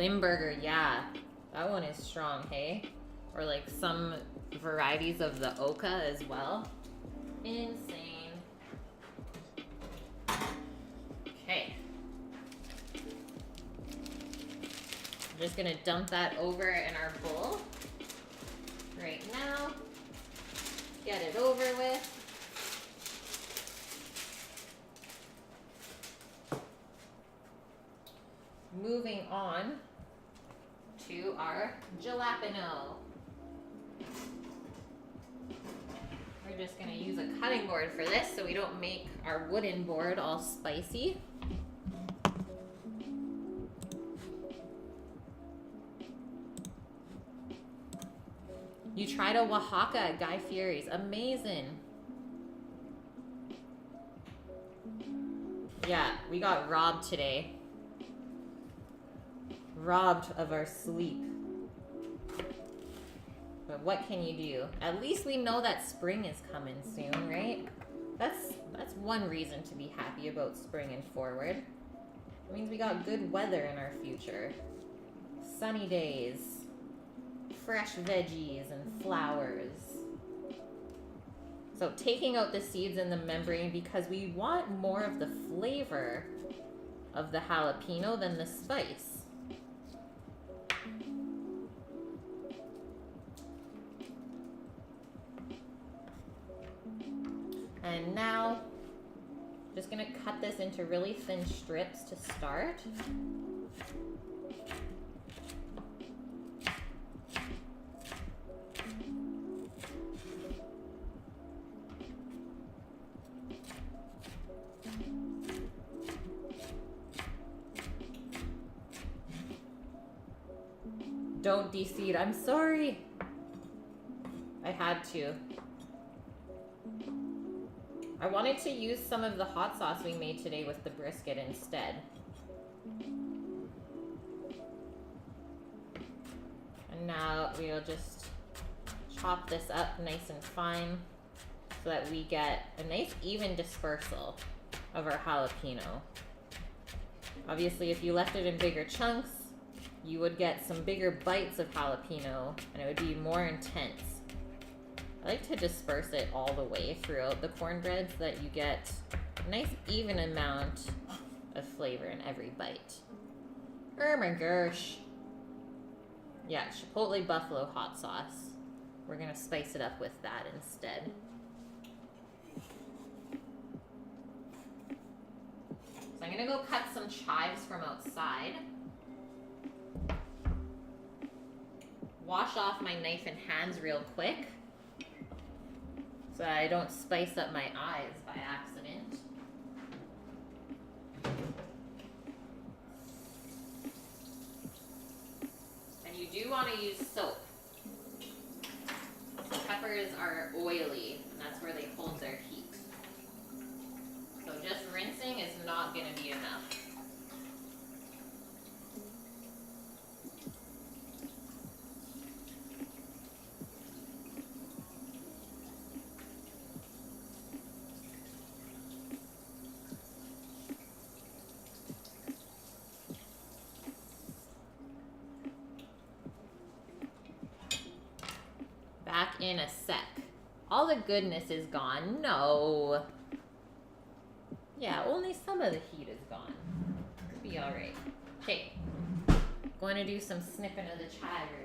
Limburger, yeah. That one is strong, hey? Or like some varieties of the Oka as well. Insane. Okay. I'm just gonna dump that over in our bowl right now. Get it over with. Moving on to our jalapeno. We're just gonna use a cutting board for this so we don't make our wooden board all spicy. You tried a Oaxaca at Guy Fieri's. Amazing. Yeah, we got robbed today. Robbed of our sleep. But what can you do? At least we know that spring is coming soon, right? That's one reason to be happy about spring and forward. It means we got good weather in our future. Sunny days, fresh veggies and flowers. So taking out the seeds and the membrane because we want more of the flavor of the jalapeno than the spice. And now, just gonna cut this into really thin strips to start. Don't de-seed, I'm sorry. I had to. I wanted to use some of the hot sauce we made today with the brisket instead. And now we'll just chop this up nice and fine so that we get a nice even dispersal of our jalapeno. Obviously, if you left it in bigger chunks, you would get some bigger bites of jalapeno and it would be more intense. I like to disperse it all the way throughout the cornbread so that you get a nice even amount of flavor in every bite. Oh my gosh. Yeah, Chipotle buffalo hot sauce. We're gonna spice it up with that instead. So I'm gonna go cut some chives from outside. Wash off my knife and hands real quick so that I don't spice up my eyes by accident. And you do want to use soap. Peppers are oily, and that's where they hold their heat. So just rinsing is not going to be enough. Back in a sec. All the goodness is gone. No. Yeah, only some of the heat is gone. It'll be alright. Okay. Going to do some snipping of the chives.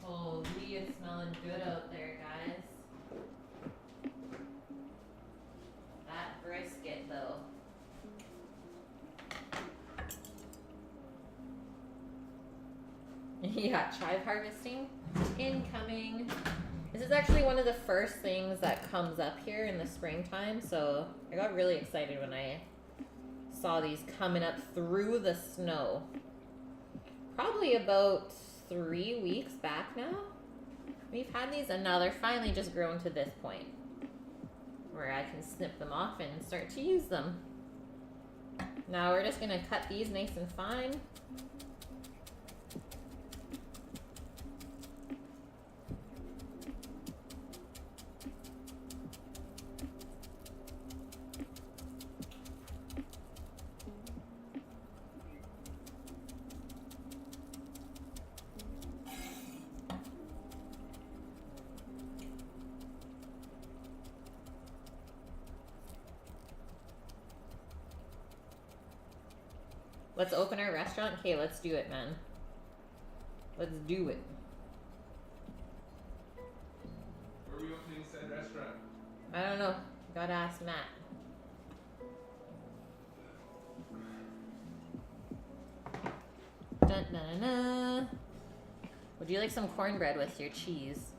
Holy, it's smelling good out there, guys. That brisket, though. Yeah, chive harvesting incoming. This is actually one of the first things that comes up here in the springtime, so I got really excited when I saw these coming up through the snow. Probably about 3 weeks back now. We've had these, and now they're finally just grown to this point where I can snip them off and start to use them. Now we're just gonna cut these nice and fine. Let's open our restaurant. Okay, let's do it, man. Let's do it. Where are we opening said restaurant? I don't know. Gotta ask Matt. Dun, dun, dun, dun. Would you like some cornbread with your cheese?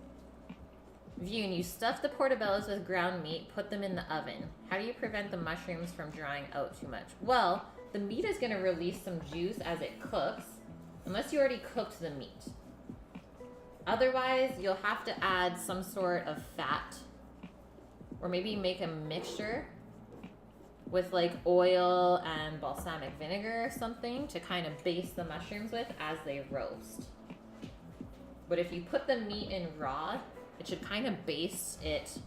Vune, you stuff the portobellos with ground meat, put them in the oven. How do you prevent the mushrooms from drying out too much? Well, the meat is going to release some juice as it cooks, unless you already cooked the meat. Otherwise, you'll have to add some sort of fat, or maybe make a mixture with like oil and balsamic vinegar or something to kind of baste the mushrooms with as they roast. But if you put the meat in raw, it should kind of baste it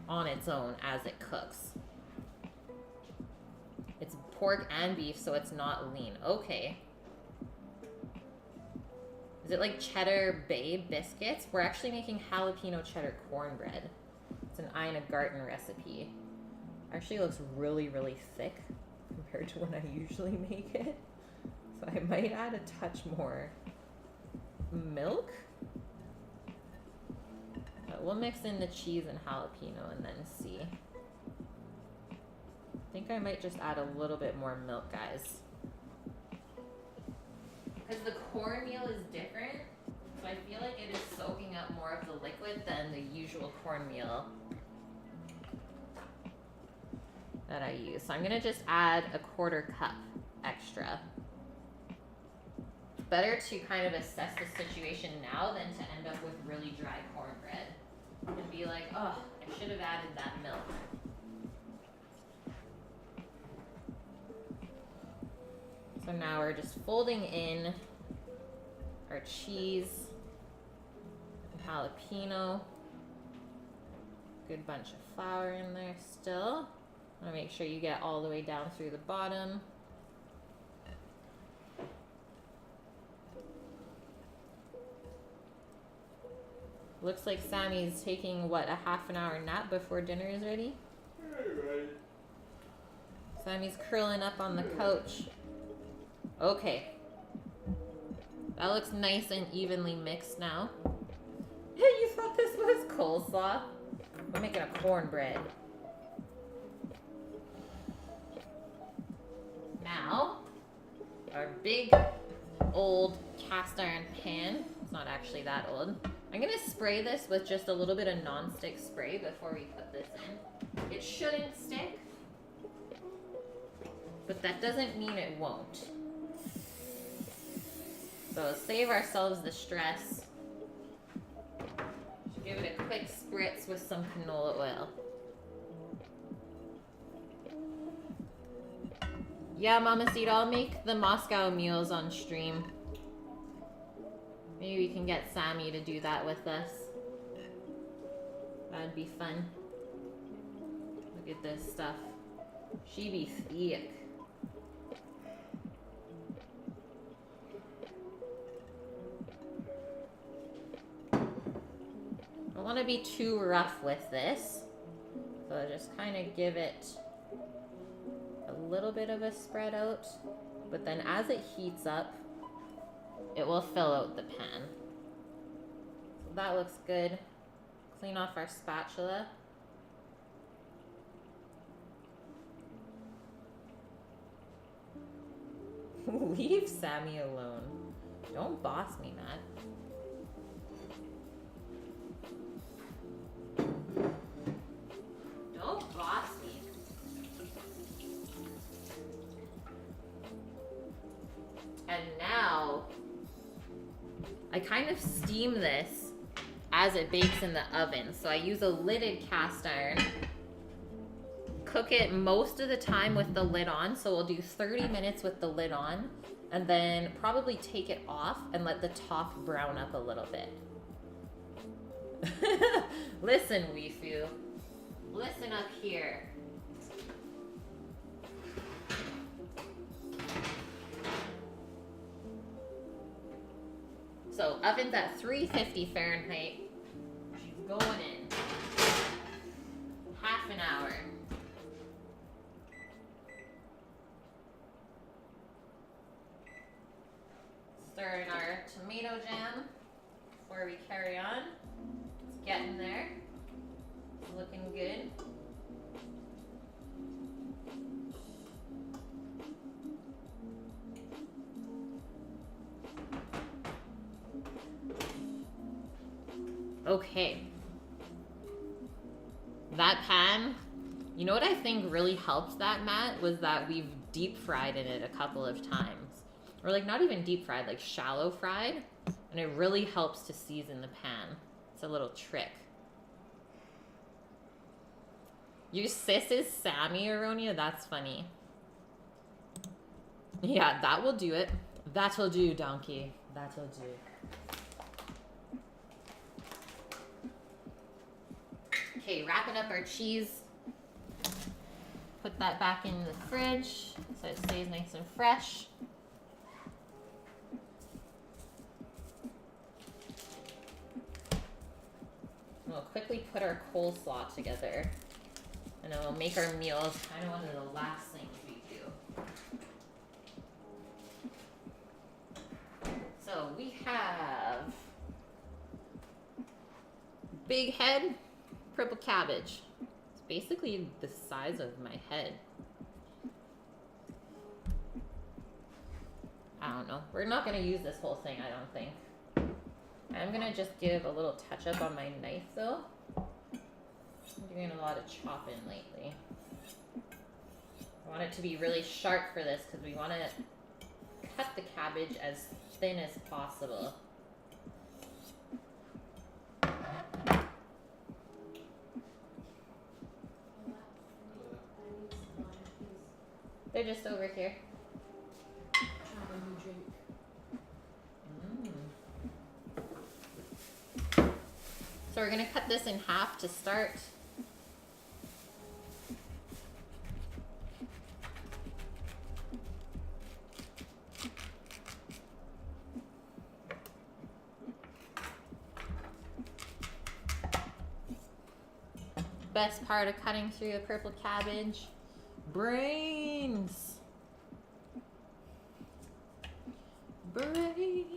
on its own as it cooks. It's pork and beef, so it's not lean. Okay. Is it like cheddar bay biscuits? We're actually making jalapeno cheddar cornbread. It's an Ina Garten recipe. Actually looks really, really thick compared to when I usually make it. So I might add a touch more milk. But we'll mix in the cheese and jalapeno and then see. I think I might just add a little bit more milk, guys. Because the cornmeal is different, so I feel like it is soaking up more of the liquid than the usual cornmeal that I use. So I'm gonna just add a 1/4 cup extra. It's better to kind of assess the situation now than to end up with really dry cornbread and be like, oh, I should have added that milk. So now we're just folding in our cheese and jalapeno. Good bunch of flour in there still. I want to make sure you get all the way down through the bottom. Looks like Sammy's taking, what, a ½ an hour nap before dinner is ready? Right. Sammy's curling up on the couch. Okay. That looks nice and evenly mixed now. You thought this was coleslaw? I'm making a cornbread. Now, our big old cast iron pan. It's not actually that old. I'm gonna spray this with just a little bit of non-stick spray before we put this in. It shouldn't stick, but that doesn't mean it won't. So save ourselves the stress. Give it a quick spritz with some canola oil. Yeah, Mama Seed, I'll make the Moscow meals on stream. Maybe we can get Sammy to do that with us. That'd be fun. Look at this stuff. She be thick. Don't want to be too rough with this, so just kind of give it a little bit of a spread out, but then as it heats up, it will fill out the pan. So that looks good. Clean off our spatula. Leave Sammy alone. Don't boss me, Matt. now I kind of steam this as it bakes in the oven. So I use a lidded cast iron. Cook it most of the time with the lid on. So we'll do 30 minutes with the lid on and then probably take it off and let the top brown up a little bit. Listen, Weifu. Listen up here. So oven's at 350 Fahrenheit. She's going in. Half an hour. Stir in our tomato jam before we carry on. It's getting there. It's looking good. Okay. That pan, you know what I think really helped that, Matt, was that we've deep fried in it a couple of times. Or like not even deep fried, like shallow fried. And it really helps to season the pan. It's a little trick. Your sis is Sammy, Aronia? That's funny. Yeah, that will do it. That'll do, donkey. That'll do. Okay, wrapping up our cheese. Put that back in the fridge so it stays nice and fresh. We'll quickly put our coleslaw together. And then we'll make our meals kind of one of the last things we do. So we have big head purple cabbage. It's basically the size of my head. I don't know. We're not going to use this whole thing, I don't think. I'm going to just give a little touch up on my knife though. I'm doing a lot of chopping lately. I want it to be really sharp for this because we want to cut the cabbage as thin as possible. They're just over here. So we're going to cut this in half to start. Best part of cutting through the purple cabbage, brains. Brains.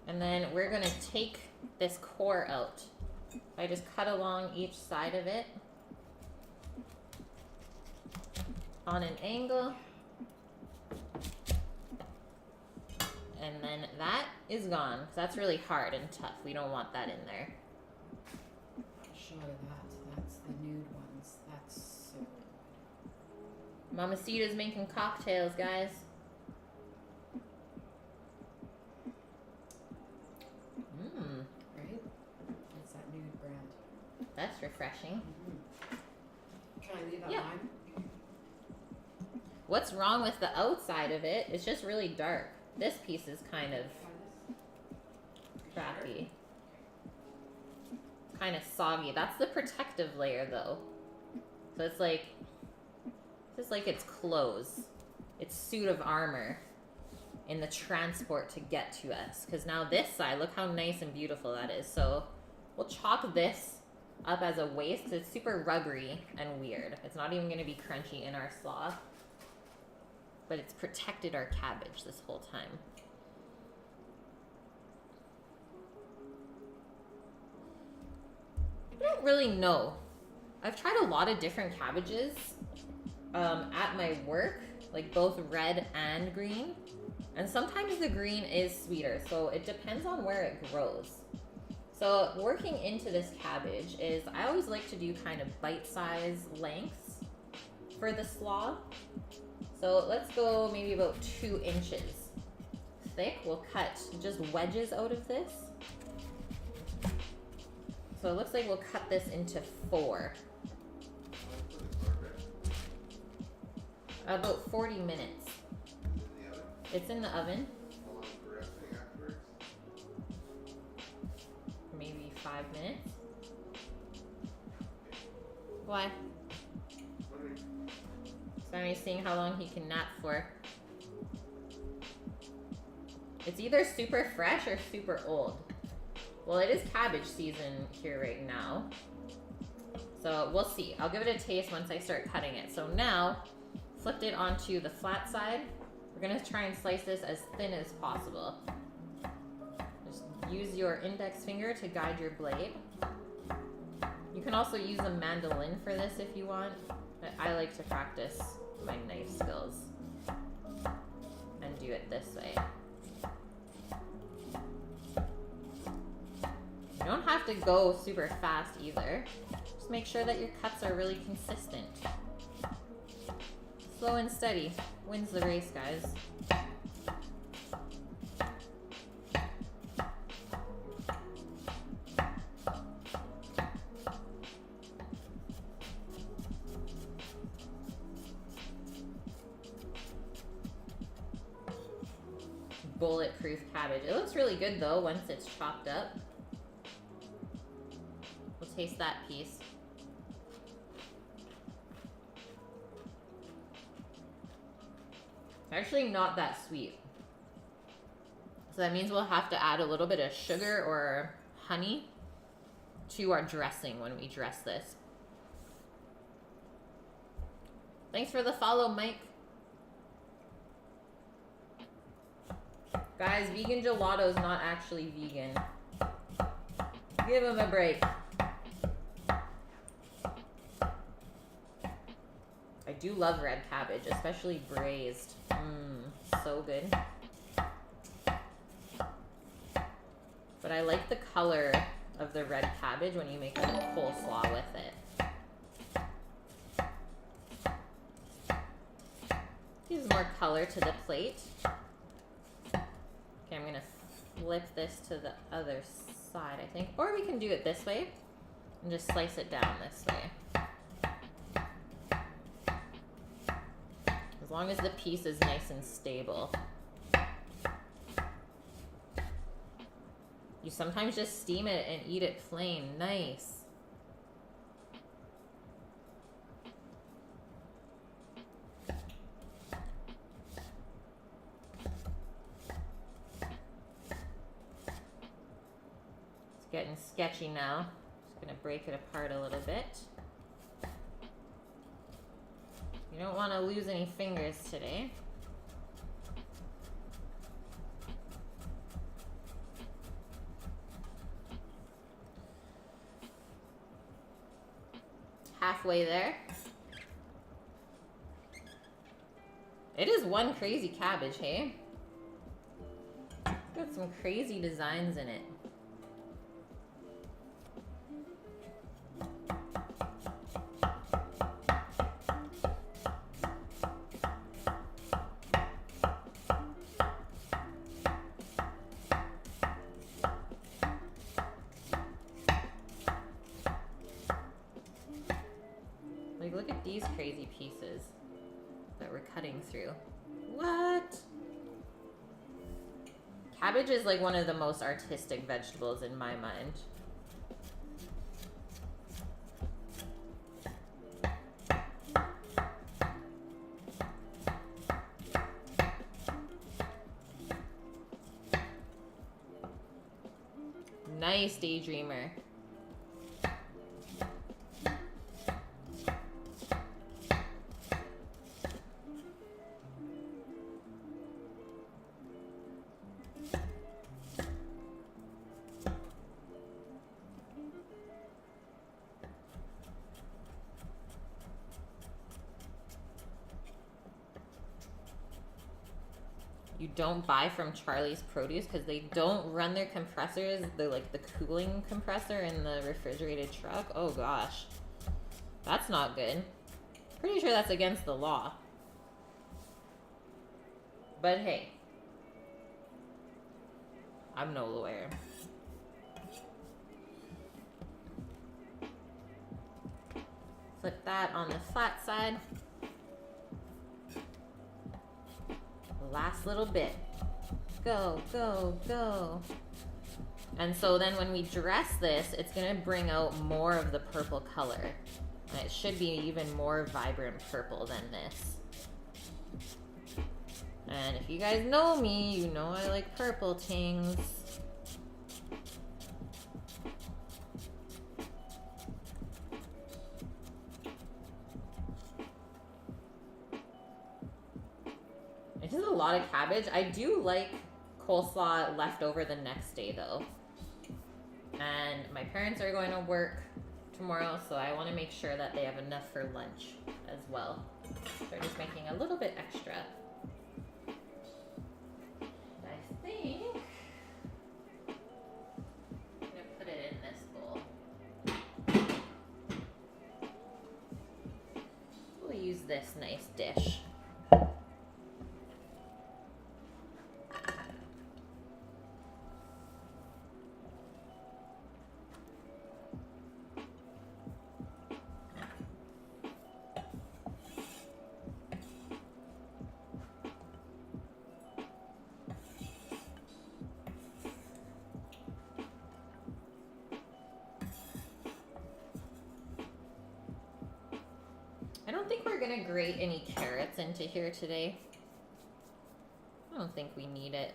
And then we're gonna take this core out. I just cut along each side of it on an angle. And then that is gone, because that's really hard and tough. We don't want that in there. I'll show you that. That's the nude ones. That's so good. Mamacita's making cocktails, guys. Mmm. Right? It's that nude brand. That's refreshing. Can I leave that Yeah. line? What's wrong with the outside of it? It's just really dark. This piece is kind of crappy. Kind of soggy. That's the protective layer though. So it's like, just like its clothes. Its suit of armor in the transport to get to us. Because now this side, look how nice and beautiful that is. So we'll chop this up as a waste because it's super rubbery and weird. It's not even going to be crunchy in our slaw. But it's protected our cabbage this whole time. I don't really know. I've tried a lot of different cabbages at my work, like both red and green. And sometimes the green is sweeter, so it depends on where it grows. So working into this cabbage is, I always like to do kind of bite-sized lengths for the slaw. So let's go maybe about 2 inches thick. We'll cut just wedges out of this. So it looks like we'll cut this into 4. About 40 minutes. It's in the oven. How long for resting afterwards? Maybe 5 minutes. Why? Wondering. Sammy's seeing how long he can nap for. It's either super fresh or super old. Well, it is cabbage season here right now. So we'll see. I'll give it a taste once I start cutting it. So now, flipped it onto the flat side. We're gonna try and slice this as thin as possible. Just use your index finger to guide your blade. You can also use a mandolin for this if you want, but I like to practice my knife skills and do it this way. You don't have to go super fast either. Just make sure that your cuts are really consistent. Slow and steady wins the race, guys. Bulletproof cabbage. It looks really good though once it's chopped up. We'll taste that piece. It's actually not that sweet. So that means we'll have to add a little bit of sugar or honey to our dressing when we dress this. Thanks for the follow, Mike. Guys, vegan gelato's not actually vegan. Give him a break. I do love red cabbage, especially braised. So good. But I like the color of the red cabbage when you make a coleslaw with it. Gives more color to the plate. Okay, I'm gonna flip this to the other side, I think. Or we can do it this way and just slice it down this way. As long as the piece is nice and stable. You sometimes just steam it and eat it plain. Nice. It's getting sketchy now. Just gonna break it apart a little bit. You don't want to lose any fingers today. Halfway there. It is one crazy cabbage, hey? Got some crazy designs in it. Like, look at these crazy pieces that we're cutting through. What? Cabbage is like one of the most artistic vegetables in my mind. Nice, Daydreamer. You don't buy from Charlie's Produce because they don't run their compressors, the cooling compressor in the refrigerated truck. Oh gosh, that's not good. Pretty sure that's against the law. But hey, I'm no lawyer. Flip that on the flat side. Last little bit. Go, go, go. And so then when we dress this, it's gonna bring out more of the purple color. And it should be even more vibrant purple than this. And if you guys know me, you know I like purple things. It is a lot of cabbage. I do like coleslaw left over the next day though. And my parents are going to work tomorrow, so I want to make sure that they have enough for lunch as well. So I'm just making a little bit extra. I think I'm going to put it in this bowl. We'll use this nice dish. I don't think we're gonna grate any carrots into here today. I don't think we need it.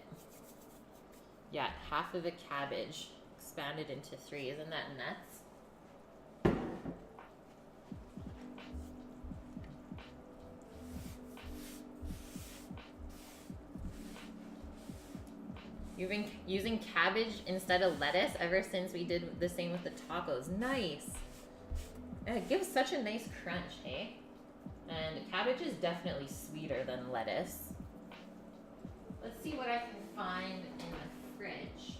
Yeah, half of a cabbage expanded into 3. Isn't that nuts? You've been using cabbage instead of lettuce ever since we did the same with the tacos. Nice. And it gives such a nice crunch, hey? And cabbage is definitely sweeter than lettuce. Let's see what I can find in the fridge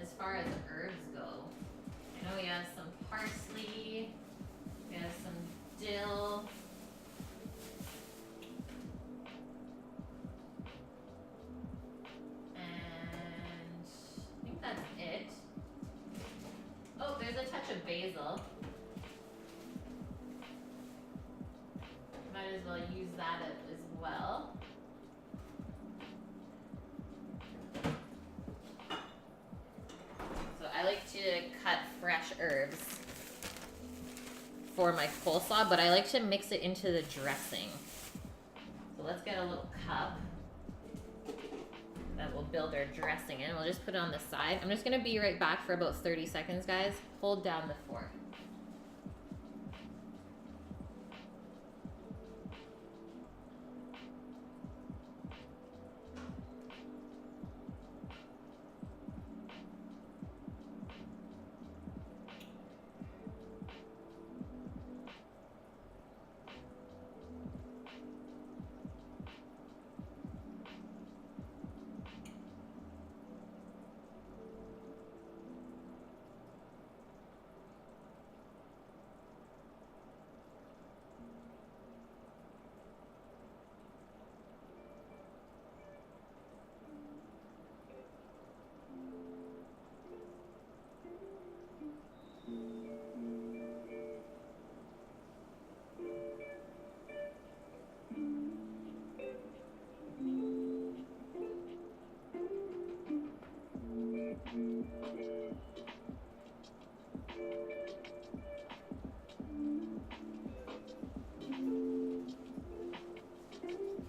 as far as herbs go. I know we have some parsley, we have some dill. And I think that's it. Oh, there's a touch of basil. Might as well use that as well. So I like to cut fresh herbs for my coleslaw, but I like to mix it into the dressing. So let's get a little cup that will build our dressing in. We'll just put it on the side. I'm just gonna be right back for about 30 seconds, guys. Hold down the fork.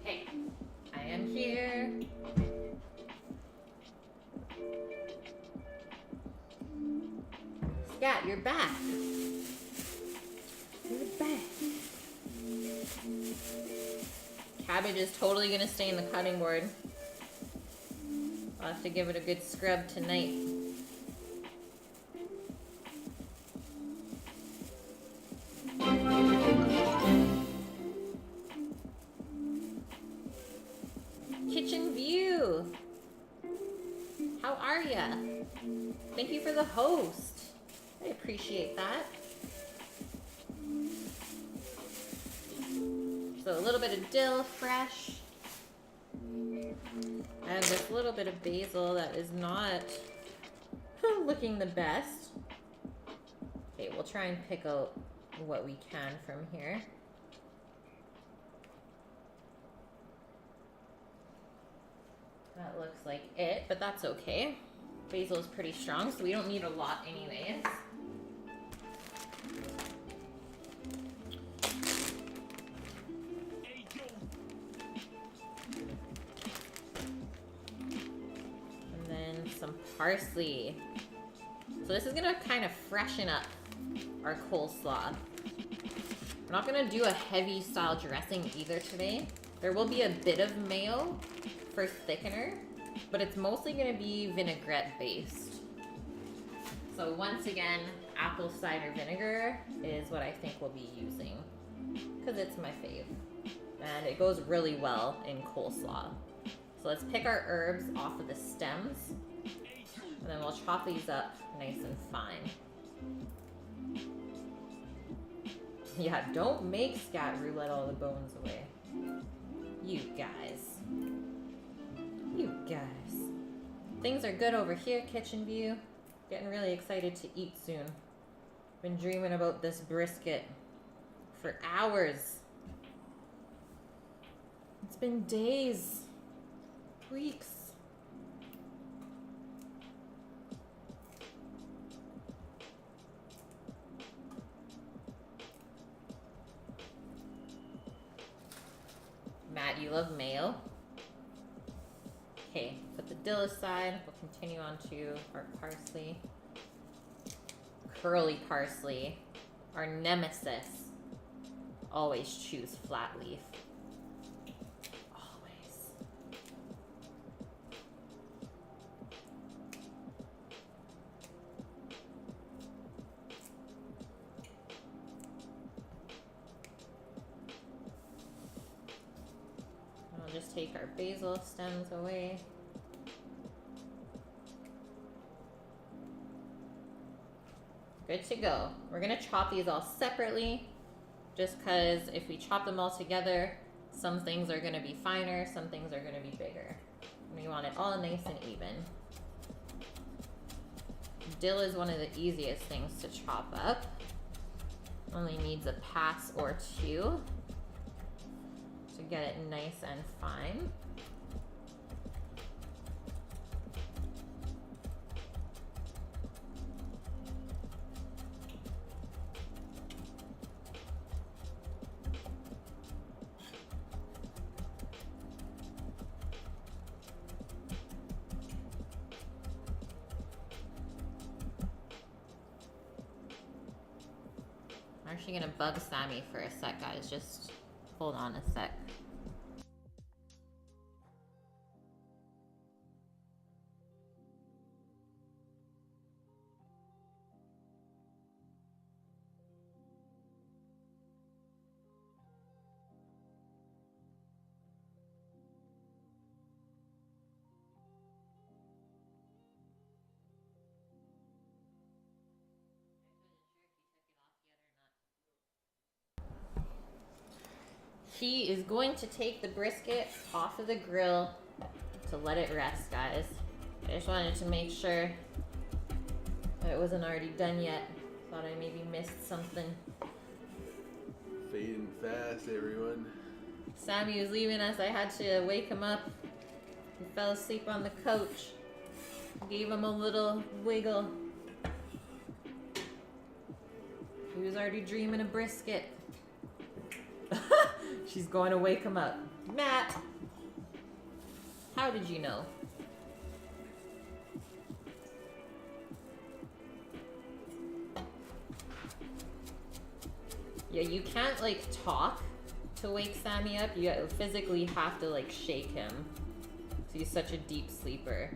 Hey, I am here. Scat, you're back. You're back. Cabbage is totally gonna stay in the cutting board. I'll have to give it a good scrub tonight. Kitchen view. How are ya? Thank you for the host. I appreciate that. So a little bit of dill, fresh. And this little bit of basil that is not looking the best. Okay, we'll try and pick out what we can from here. That looks like it, but that's okay. Basil is pretty strong, so we don't need a lot anyways. And then some parsley. So this is gonna kind of freshen up our coleslaw. We're not gonna do a heavy style dressing either today. There will be a bit of mayo for thickener, but it's mostly gonna be vinaigrette based. So once again, apple cider vinegar is what I think we'll be using because it's my fave. And it goes really well in coleslaw. So let's pick our herbs off of the stems and then we'll chop these up nice and fine. Yeah, don't make scat roux let all the bones away. You guys. You guys. Things are good over here, Kitchen View. Getting really excited to eat soon. Been dreaming about this brisket for hours. It's been days, weeks. Matt, you love mayo? Okay, put the dill aside. We'll continue on to our parsley. Curly parsley, our nemesis. Always choose flat leaf. Always. I'll just take our basil stems away. Good to go. We're gonna chop these all separately just because if we chop them all together, some things are gonna be finer, some things are gonna be bigger. And we want it all nice and even. Dill is one of the easiest things to chop up. Only needs a pass or two to get it nice and fine. I'm actually gonna bug Sammy for a sec, guys. Just hold on a sec. He is going to take the brisket off of the grill to let it rest, guys. I just wanted to make sure that it wasn't already done yet. Thought I maybe missed something. Fading fast, everyone. Sammy was leaving us. I had to wake him up. He fell asleep on the couch. Gave him a little wiggle. He was already dreaming of brisket. She's going to wake him up. Matt, how did you know? Yeah, you can't like talk to wake Sammy up. You physically have to like shake him. So he's such a deep sleeper.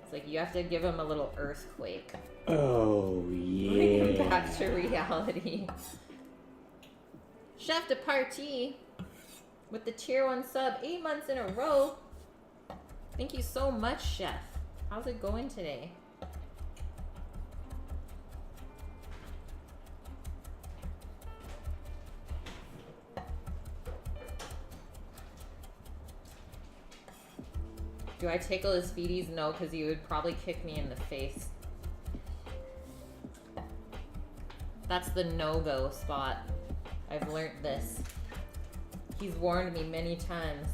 It's like you have to give him a little earthquake. Oh, yeah. Bring him back to reality. Chef de Partie with the tier 1 sub 8 months in a row. Thank you so much, Chef. How's it going today? Do I tickle his feeties? No, because he would probably kick me in the face. That's the no-go spot. I've learned this. He's warned me many times.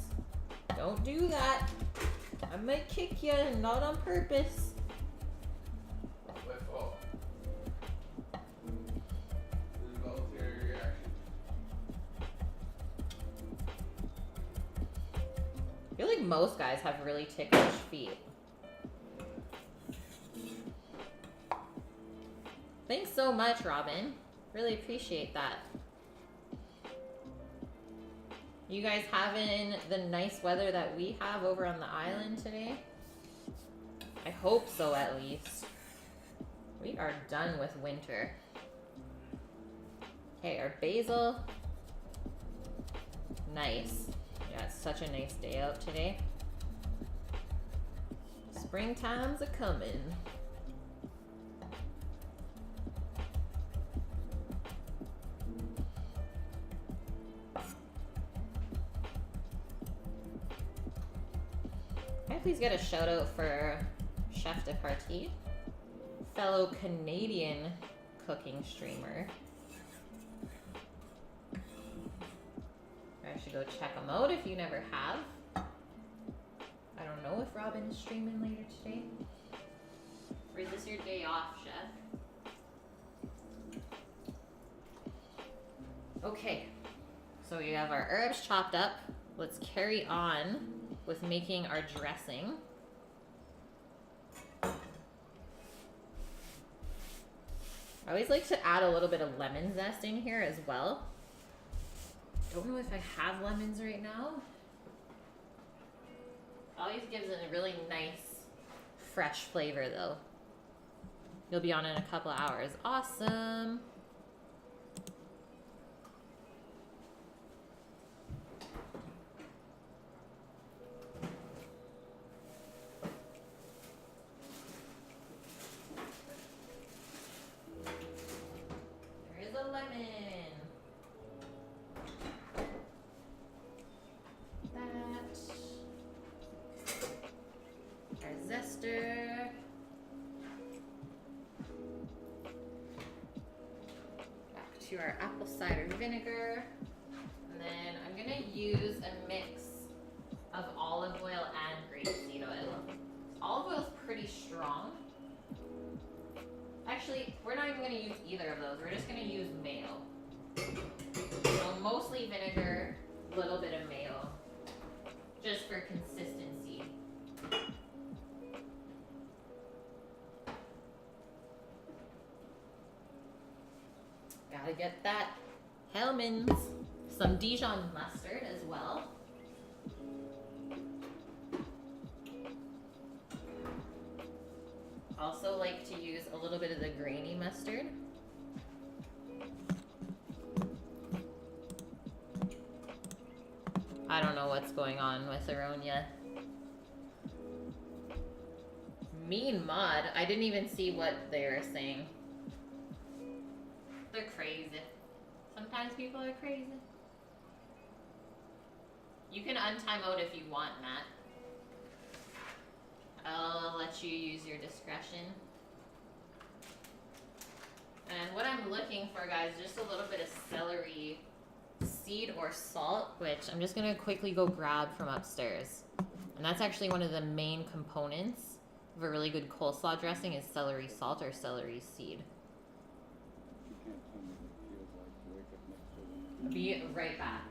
Don't do that. I might kick you, not on purpose. That's my fault. Involuntary reaction. I feel like most guys have really ticklish feet. Thanks so much, Robin. Really appreciate that. You guys having the nice weather that we have over on the island today? I hope so, at least. We are done with winter. Okay, our basil. Nice. Yeah, it's such a nice day out today. Springtime's a coming. Can I please get a shout out for Chef de Partie, fellow Canadian cooking streamer. I should go check him out if you never have. I don't know if Robin is streaming later today. Or is this your day off, Chef? Okay, so we have our herbs chopped up. Let's carry on with making our dressing. I always like to add a little bit of lemon zest in here as well. Don't know if I have lemons right now. Always gives it a really nice, fresh flavor though. You'll be on in a couple of hours. Awesome. There is a lemon. That. Our zester. Back to our apple cider vinegar. And then I'm gonna use a mix of olive oil and grapeseed oil. Olive oil is pretty strong. Actually, we're not even gonna use either of those. We're just gonna use mayo. So mostly vinegar, a little bit of mayo, just for consistency. Gotta get that Hellmann's. Some Dijon mustard as well. Also like to use a little bit of the grainy mustard. I don't know what's going on with Aronia. Mean Mod. I didn't even see what they were saying. They're crazy. Sometimes people are crazy. You can untime out if you want, Matt. I'll let you use your discretion. And what I'm looking for, guys, just a little bit of celery seed or salt, which I'm just gonna quickly go grab from upstairs. And that's actually one of the main components of a really good coleslaw dressing is celery salt or celery seed. Be right back.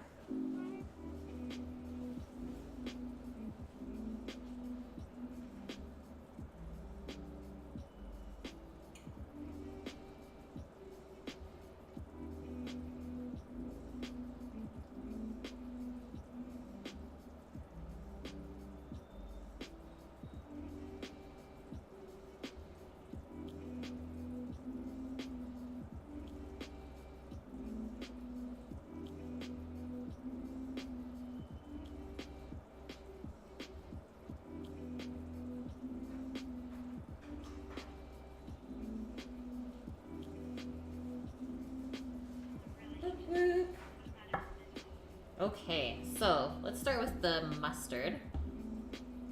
Okay, so let's start with the mustard.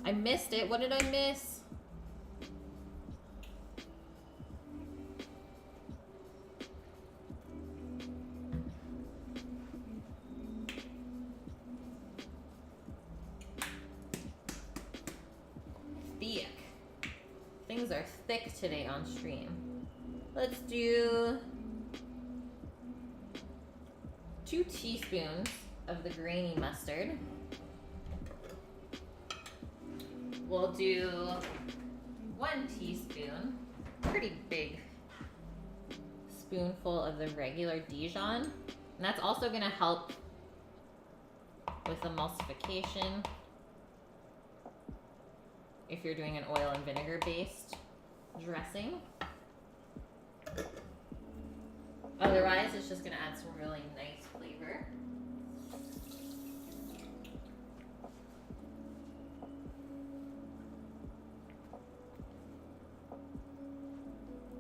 I missed it. What did I miss? Thick. Things are thick today on stream. Let's do 2 teaspoons of the grainy mustard. We'll do 1 teaspoon, pretty big spoonful of the regular Dijon. And that's also gonna help with emulsification if you're doing an oil and vinegar based dressing. Otherwise, it's just gonna add some really nice flavor.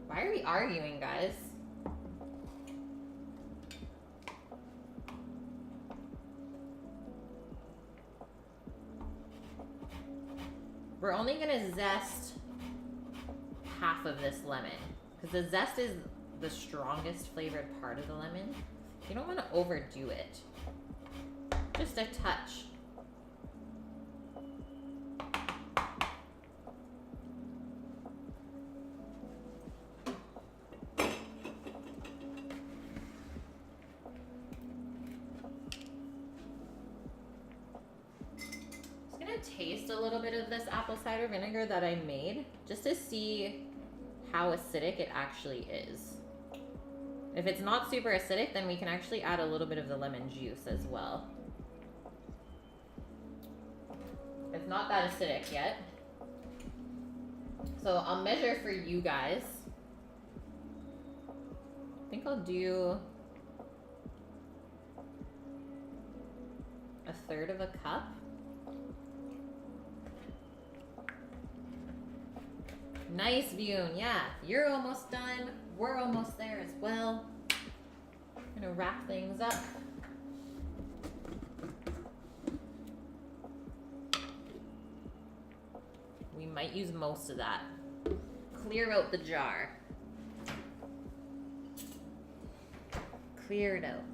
Why are we arguing, guys? We're only gonna zest half of this lemon because the zest is the strongest flavored part of the lemon. You don't want to overdo it. Just a touch. Taste a little bit of this apple cider vinegar that I made just to see how acidic it actually is. If it's not super acidic, then we can actually add a little bit of the lemon juice as well. It's not that acidic yet. So I'll measure for you guys. I think I'll do 1/3 of a cup. Nice, Vune. Yeah, you're almost done. We're almost there as well. I'm gonna wrap things up. We might use most of that. Clear out the jar. Clear it out.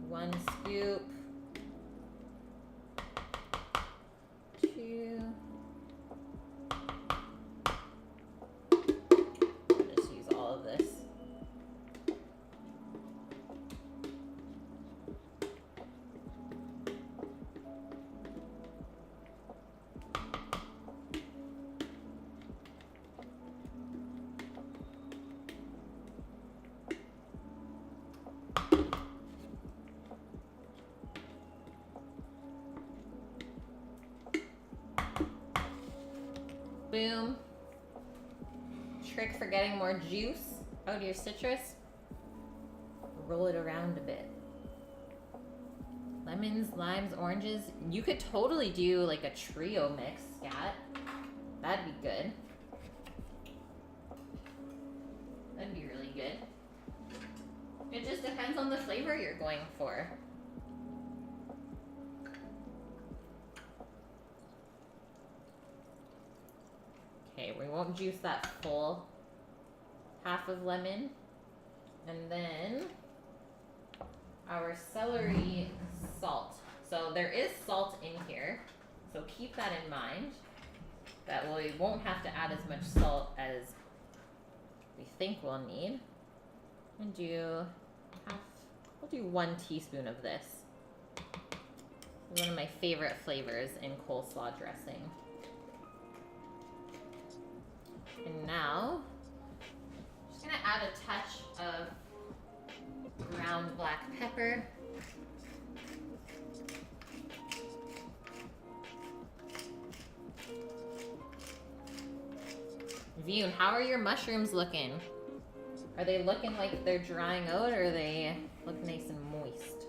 One scoop. 2. I'll just use all of this. Boom. Trick for getting more juice out of your citrus. Roll it around a bit. Lemons, limes, oranges. You could totally do like a trio mix, Scat. That'd be good. That'd be really good. It just depends on the flavor you're going for. Okay, we won't juice that full half of lemon. And then our celery salt. So there is salt in here, so keep that in mind. That we won't have to add as much salt as we think we'll need. And we'll do 1 teaspoon of this. One of my favorite flavors in coleslaw dressing. And now, I'm just gonna add a touch of ground black pepper. Vune, how are your mushrooms looking? Are they looking like they're drying out, or they look nice and moist?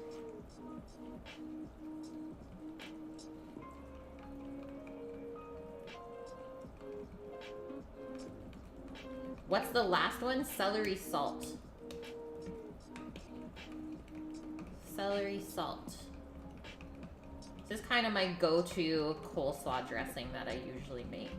What's the last one? Celery salt. celery salt. This is kind of my go-to coleslaw dressing that I usually make.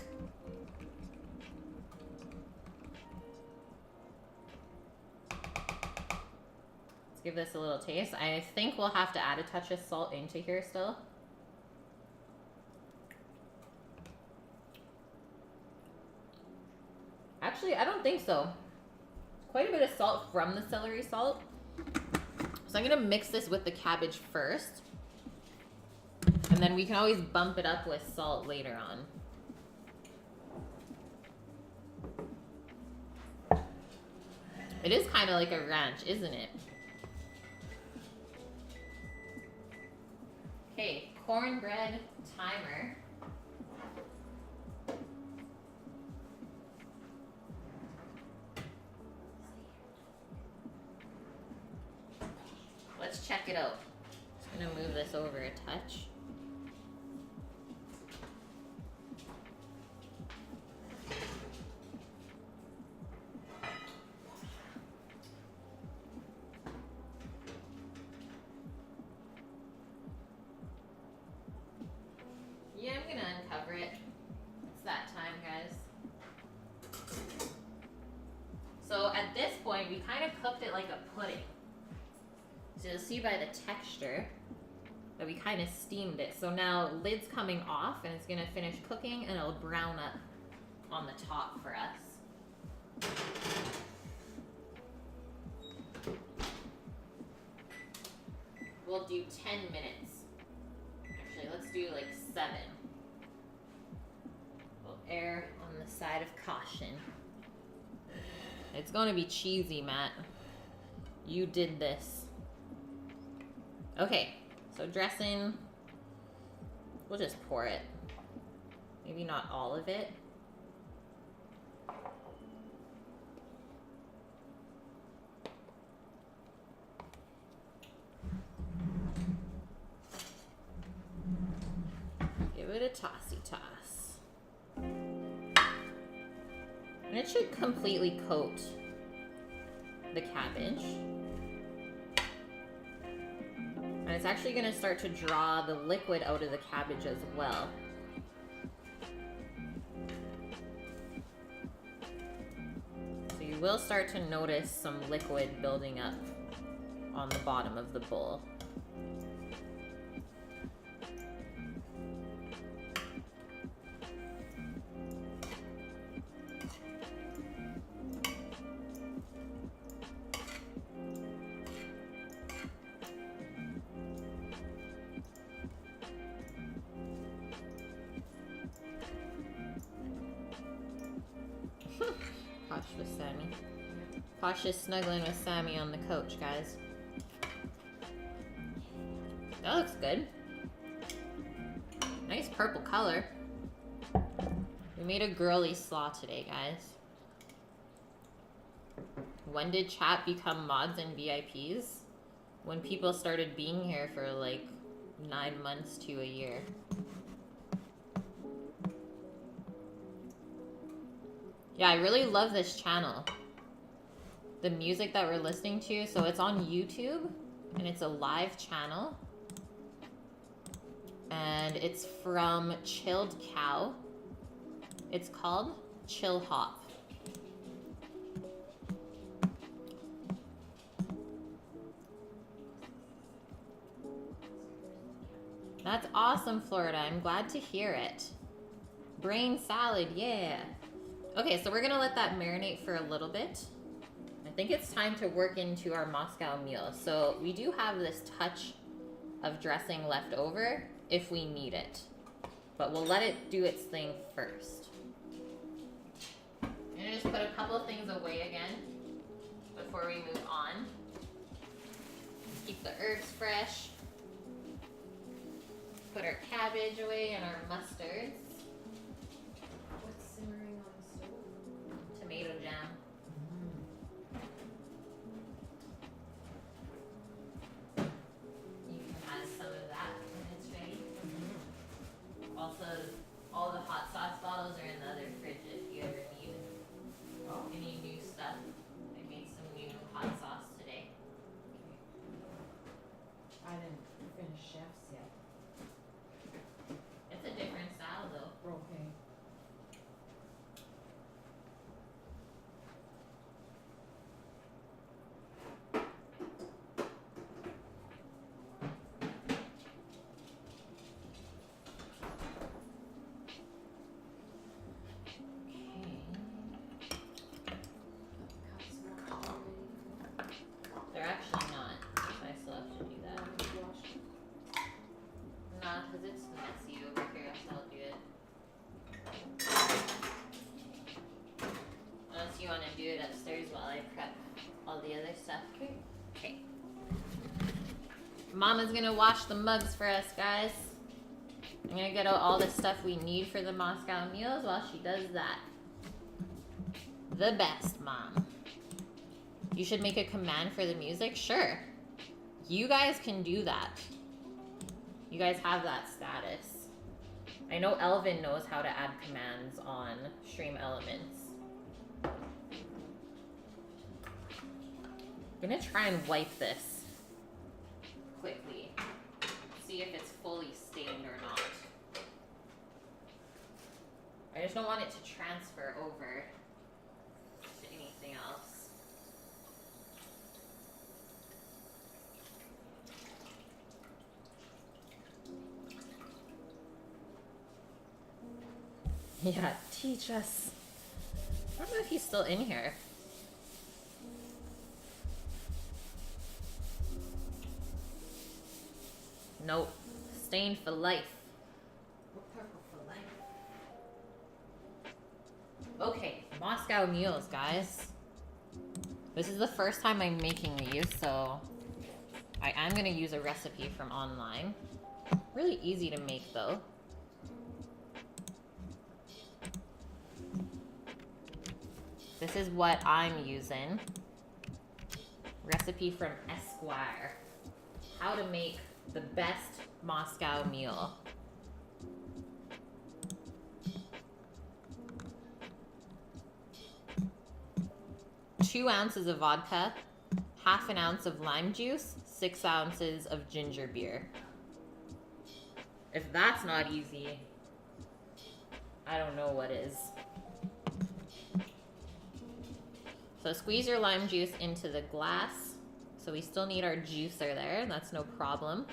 Let's give this a little taste. I think we'll have to add a touch of salt into here still. Actually, I don't think so. Quite a bit of salt from the celery salt. So I'm gonna mix this with the cabbage first. And then we can always bump it up with salt later on. It is kind of like a ranch, isn't it? Okay, cornbread timer. Let's check it out. Just gonna move this over a touch. Yeah, I'm gonna uncover it. It's that time, guys. So at this point, we kind of cooked it like a pudding. So you'll see by the texture that we kind of steamed it. So now lid's coming off and it's gonna finish cooking and it'll brown up on the top for us. We'll do 10 minutes. Actually, let's do like 7. We'll err on the side of caution. It's gonna be cheesy, Matt. You did this. Okay, so dressing, we'll just pour it. Maybe not all of it. Give it a tossy toss. And it should completely coat the cabbage. And it's actually going to start to draw the liquid out of the cabbage as well. So you will start to notice some liquid building up on the bottom of the bowl. Posh with Sammy. Posh is snuggling with Sammy on the couch, guys. That looks good. Nice purple color. We made a girly slaw today, guys. When did chat become mods and VIPs? When people started being here for like 9 months to a year. Yeah, I really love this channel. The music that we're listening to, so it's on YouTube, and it's a live channel. And it's from Chilled Cow. It's called Chill Hop. That's awesome, Florida. I'm glad to hear it. Brain salad, yeah. Okay, so we're gonna let that marinate for a little bit. I think it's time to work into our Moscow meal. So we do have this touch of dressing left over if we need it. But we'll let it do its thing first. I'm gonna just put a couple of things away again before we move on. Keep the herbs fresh. Put our cabbage away and our mustards. What's simmering on the stove? Tomato jam. You can have some of that when it's ready. Also, all the hot sauce bottles are in the other fridge if you ever need any new stuff. I made some new hot sauce today. stuff. Okay. Mama's gonna wash the mugs for us, guys. I'm gonna get out all the stuff we need for the Moscow meals while she does that. The best, Mom. You should make a command for the music? Sure. You guys can do that. You guys have that status. I know Elvin knows how to add commands on Stream Elements. I'm gonna try and wipe this quickly. See if it's fully stained or not. I just don't want it to transfer over to anything else. Yeah, teach us. I don't know if he's still in here. Nope. Stained for life. Purple for life. Okay, Moscow meals, guys. This is the first time I'm making these, so I am gonna use a recipe from online. Really easy to make, though. This is what I'm using. Recipe from Esquire. How to make the best Moscow meal. Two ounces of vodka, half an ounce of lime juice, 6 ounces of ginger beer. If that's not easy, I don't know what is. So squeeze your lime juice into the glass. So we still need our juicer there, that's no problem.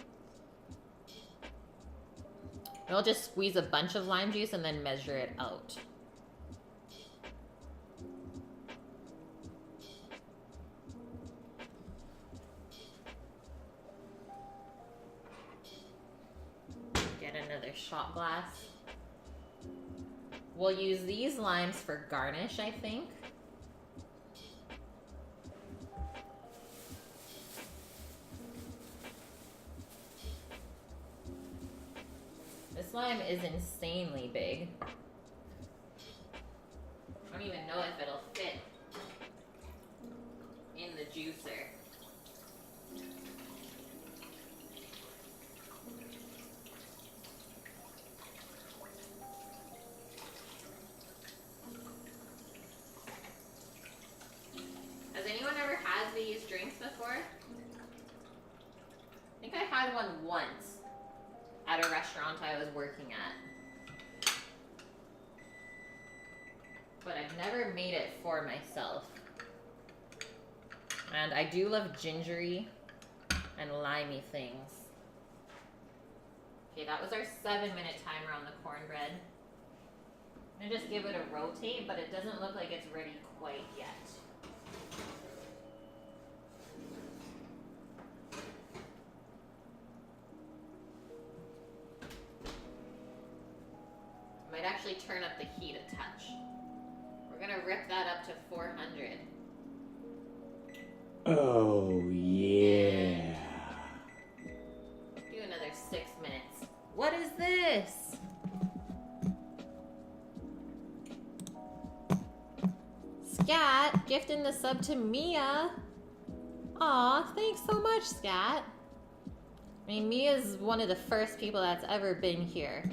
We'll just squeeze a bunch of lime juice and then measure it out. Get another shot glass. We'll use these limes for garnish, I think. This lime is insanely big. I don't even know if it'll fit in the juicer. Has anyone ever had these drinks before? I think I had one once at a restaurant I was working at. But I've never made it for myself. And I do love gingery and limey things. Okay, that was our 7-minute timer on the cornbread. I'm gonna just give it a rotate, but it doesn't look like it's ready quite yet. Might actually turn up the heat a touch. We're gonna rip that up to 400. Oh, yeah. Do another 6 minutes. What is this? Scat, gifting the sub to Mia. Aw, thanks so much, Scat. I mean, Mia's one of the first people that's ever been here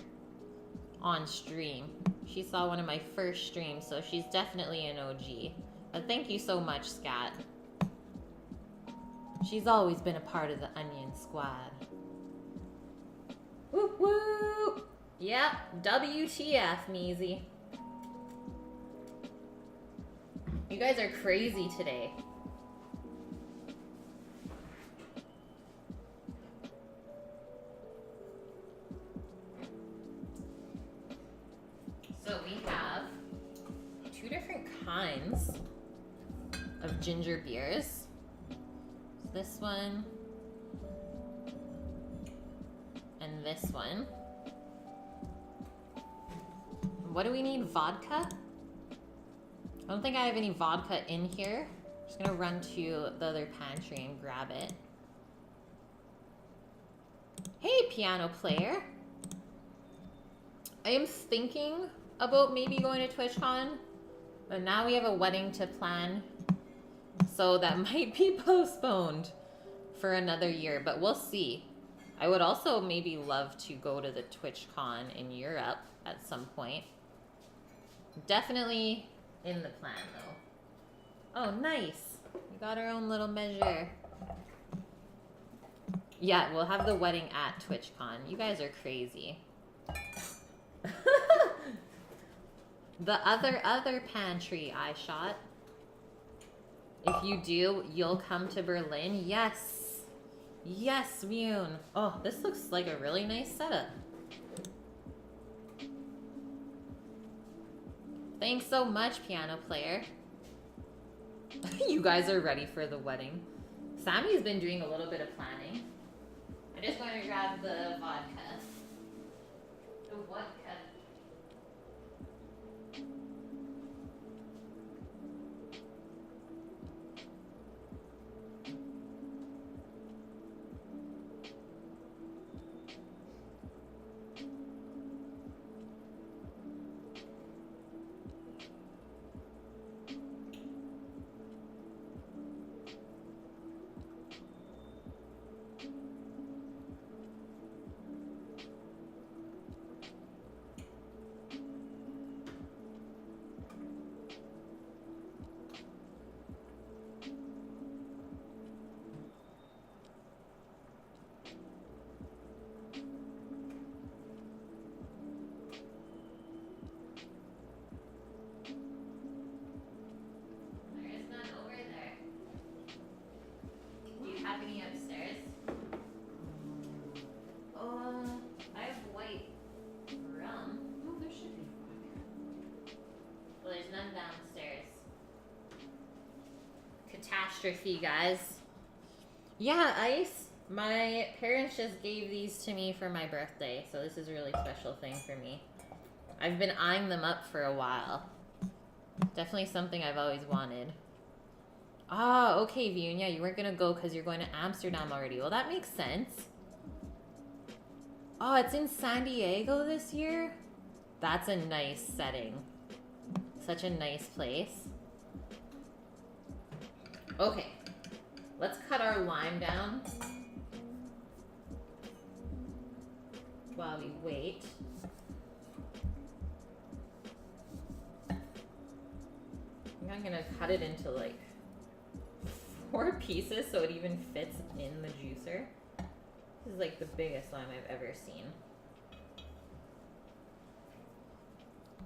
on stream. She saw one of my first streams, so she's definitely an OG. But thank you so much, Scat. She's always been a part of the Onion Squad. Whoop whoop! Yep, WTF, Measy. You guys are crazy today. So we have 2 different kinds of ginger beers. This one and this one. What do we need? Vodka? I don't think I have any vodka in here. Just gonna run to the other pantry and grab it. Hey, piano player. I am thinking about maybe going to TwitchCon, but now we have a wedding to plan, so that might be postponed for another year, but we'll see. I would also maybe love to go to the TwitchCon in Europe at some point. Definitely in the plan, though. Oh, nice. We got our own little measure. Yeah, we'll have the wedding at TwitchCon. You guys are crazy. The other pantry I shot. If you do, you'll come to Berlin. Yes. Yes, Mune. Oh, this looks like a really nice setup. Thanks so much, piano player. You guys are ready for the wedding. Sammy's been doing a little bit of planning. I'm just going to grab the vodka. The vodka. Catastrophe, guys. Yeah, Ice. My parents just gave these to me for my birthday, so this is a really special thing for me. I've been eyeing them up for a while. Definitely something I've always wanted. Ah, okay, Vunia, you weren't gonna go because you're going to Amsterdam already. Well, that makes sense. Oh, it's in San Diego this year? That's a nice setting. Such a nice place. Okay, let's cut our lime down while we wait. I think I'm gonna cut it into like 4 pieces so it even fits in the juicer. This is like the biggest lime I've ever seen.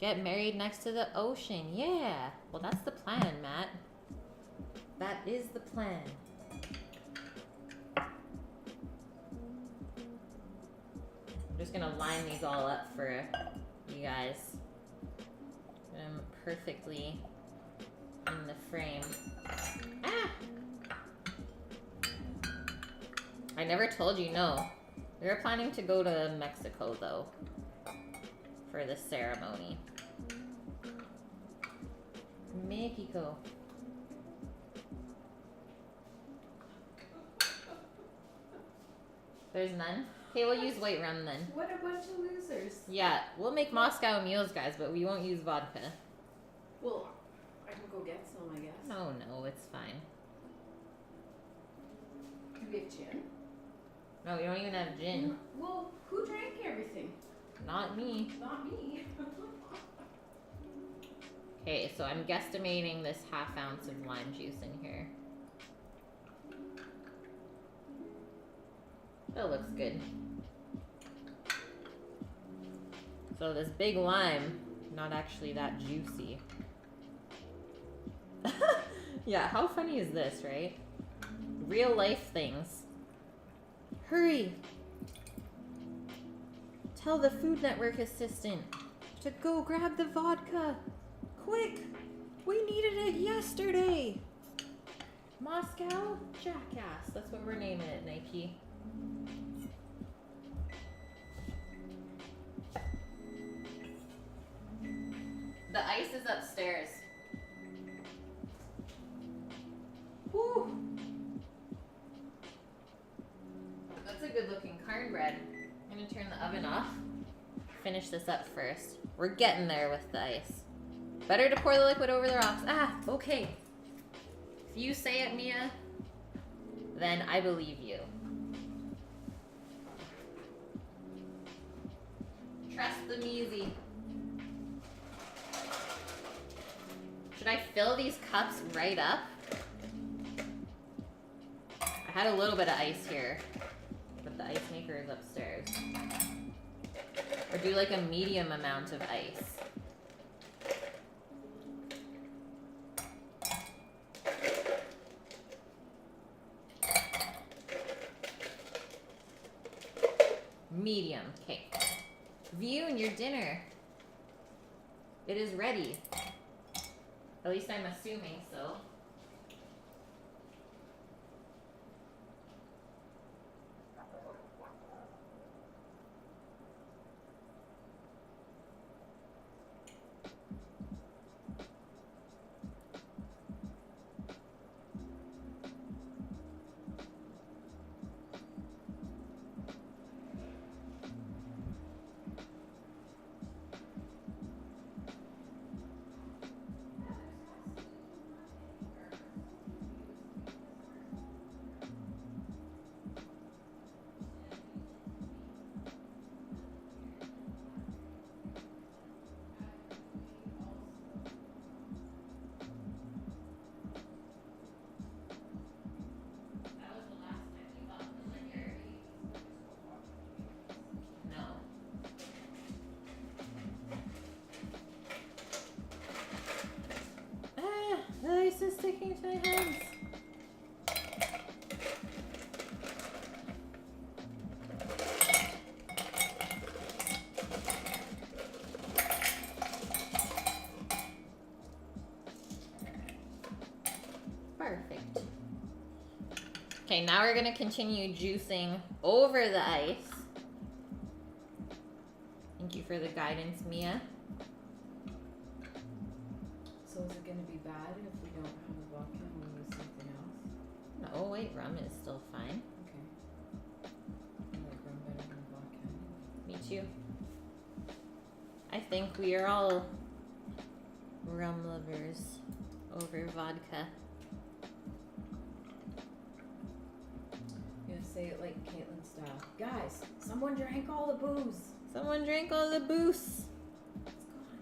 Get married next to the ocean. Yeah. Well, that's the plan, Matt. That is the plan. I'm just gonna line these all up for you guys. Get them perfectly in the frame. Ah! I never told you, no. We were planning to go to Mexico, though, for the ceremony. Mexico. There's none? Okay, we'll use white rum then. What a bunch of losers. Yeah, we'll make Moscow mules, guys, but we won't use vodka. Well, I can go get some, I guess. Oh no, it's fine. Do we have gin? No, we don't even have gin. Well, who drank everything? Not me. Not me. Okay, so I'm guesstimating this 1/2 ounce of lime juice in here. That looks good. So this big lime, not actually that juicy. Yeah, how funny is this, right? Real life things. Hurry! Tell the Food Network assistant to go grab the vodka. Quick! We needed it yesterday! Moscow Jackass. That's what we're naming it, Nike. The ice is upstairs. That's a good looking cornbread. I'm gonna turn the oven off. Finish this up first. We're getting there with the ice. Better to pour the liquid over the rocks. Ah, okay. If you say it, Mia, then I believe you. Trust the Measy. Should I fill these cups right up? I had a little bit of ice here, but the ice maker is upstairs. Or do like a medium amount of ice. Medium, okay. View and your dinner. It is ready. At least I'm assuming so. Is sticking to my hands. Perfect. Okay, now we're gonna continue juicing over the ice. Thank you for the guidance, Mia. So is it going to be bad if we don't have a vodka and we use something else? No, wait, rum is still fine. Okay. I like rum better than vodka. Me too. I think we are all rum lovers over vodka. I'm going to say it like Caitlin style. Guys, someone drank all the booze. Someone drank all the booze.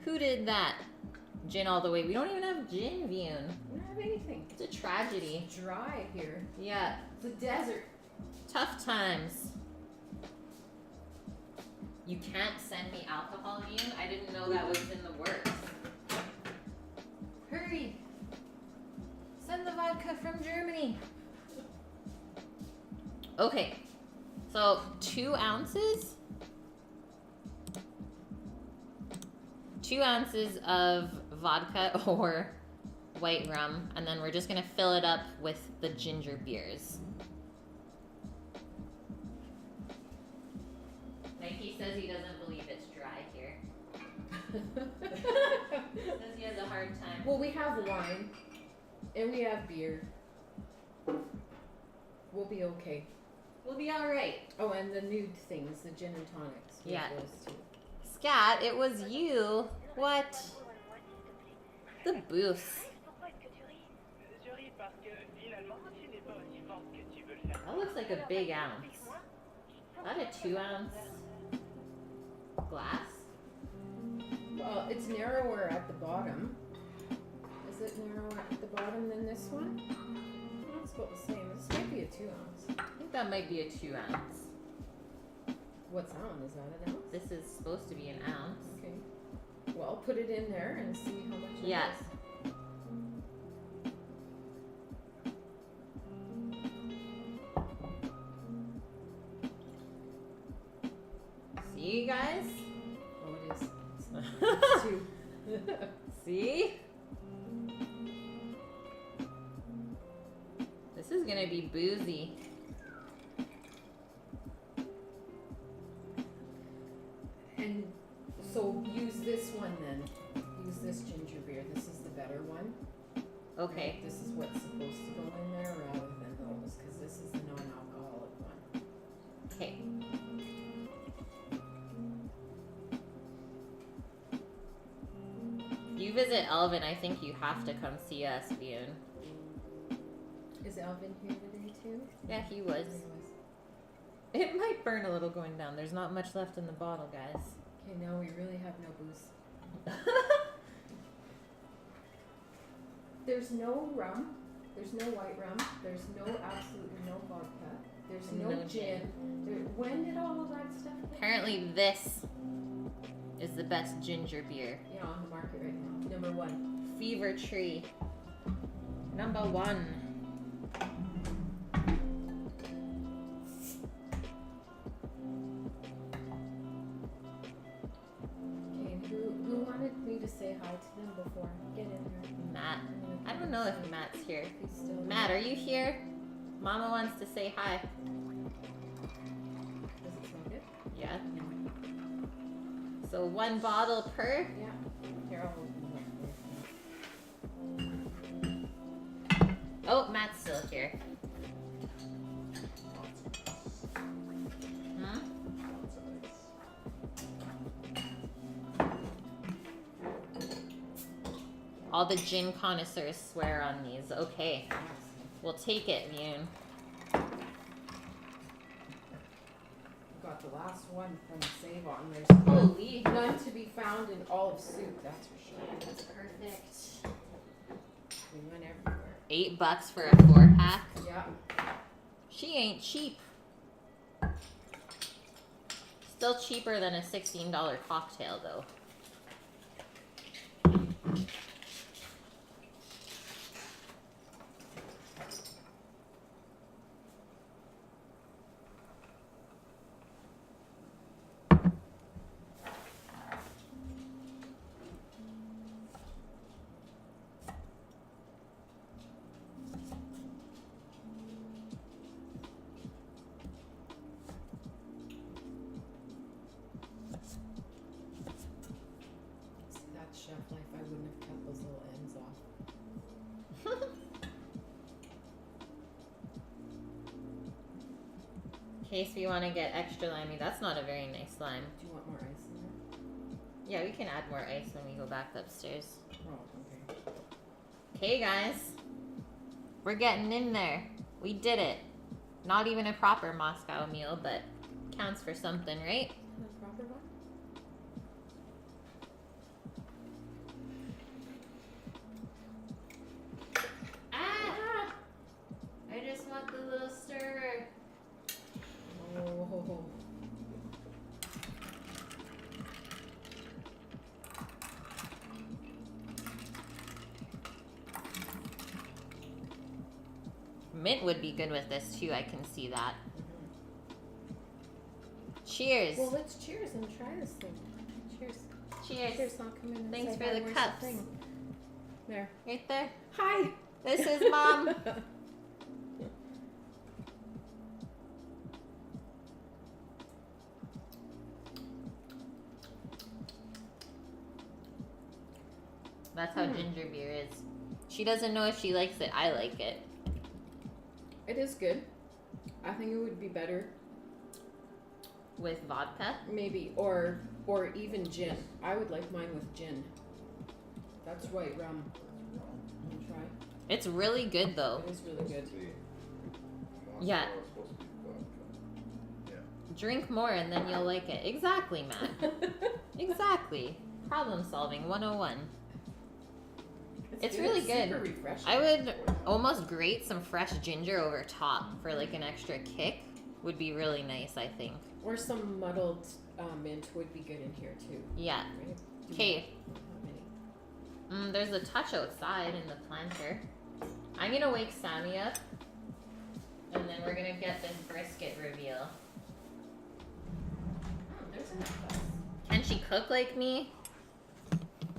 Who did that? Gin all the way. We don't even have gin, Vune. We don't have anything. It's a tragedy. It's dry here. Yeah. It's a desert. Tough times. You can't send me alcohol, Vune? I didn't know that was in the works. Hurry! Send the vodka from Germany. Okay. So 2 ounces. 2 ounces of vodka or white rum, and then we're just gonna fill it up with the ginger beers. Nike says he doesn't believe it's dry here. Says he has a hard time. Well, we have wine and we have beer. We'll be okay. We'll be alright. Oh, and the nude things, the gin and tonics. We have Yeah. those too. Scat, it was you. What? The booth. That looks like a big ounce. Is that a 2 ounce glass? Well, it's narrower at the bottom. Is it narrower at the bottom than this one? Well, it's about the same. This might be a 2 ounce. I think that might be a 2 ounce. What's ounce? Is that an ounce? This is supposed to be an ounce. Okay. Well, put it in there and see how much it Yeah. is. See, you guys? Oh, it is. It's 2. See? This is gonna be boozy. And so use this one then. Use this ginger beer. This is the better one. Okay. This is what's supposed to go in there rather than those, because this is the non-alcoholic one. visit Elvin, I think you have to come see us, Bune. Is Alvin here today too? Yeah, he was. It might burn a little going down. There's not much left in the bottle, guys. Okay, now we really have no booze. There's no rum. There's no white rum. There's absolutely no vodka. There's no gin. When did all of that stuff hit? Apparently this is the best ginger beer. Yeah, on the market right now. Number 1. Fever Tree. Number 1. Okay, and who wanted me to say hi to them before? Get in there. Matt. I don't know if Matt's here. He's still Matt, are you here? Mama wants to say hi. Does it smell good? Yeah. So 1 bottle per. Yeah. Here, I'll open it up. Oh, Matt's still here. Hmm? All the gin connoisseurs swear on these. Okay. We'll take it, Yoon. Got the last one from Save On. There's Holy. none to be found in all of soup, that's for sure. That's perfect. We went everywhere. $8 for a 4-pack. Yeah. She ain't cheap. Still cheaper than a $16 cocktail, though. See, that's chef life. I wouldn't have cut those little ends off. In case we want to get extra limey. That's not a very nice lime. Do you want more ice in there? Yeah, we can add more ice when we go back upstairs. Oh, okay. Okay, guys. We're getting in there. We did it. Not even a proper Moscow meal, but counts for something, right? The proper one? Ah! I just want the little stirrer. Oh. Mint would be good with this too, I can see that. Cheers. Well, let's cheers and try this thing. Cheers. Cheers. Cheers, I'll come in and Thanks say for hi. the Where's cups. thing? There. Right there. Hi! This is Mom. That's how ginger beer is. She doesn't know if she likes it. I like it. It is good. I think it would be better, With vodka. maybe, or even gin. I would like mine with gin. That's white rum. You try? It's really good though. It is really good. Yeah. Drink more and then you'll like it. Exactly, Matt. Exactly. Problem solving 101. It's really good. Super refreshing. I would almost grate some fresh ginger over top for like an extra kick. Would be really nice, I think. Or some muddled mint would be good in here too. Yeah. Right? Okay. Not many. There's a touch outside in the planter. I'm gonna wake Sammy up, and then we're gonna get this brisket reveal. There's enough of us. Can she cook like me?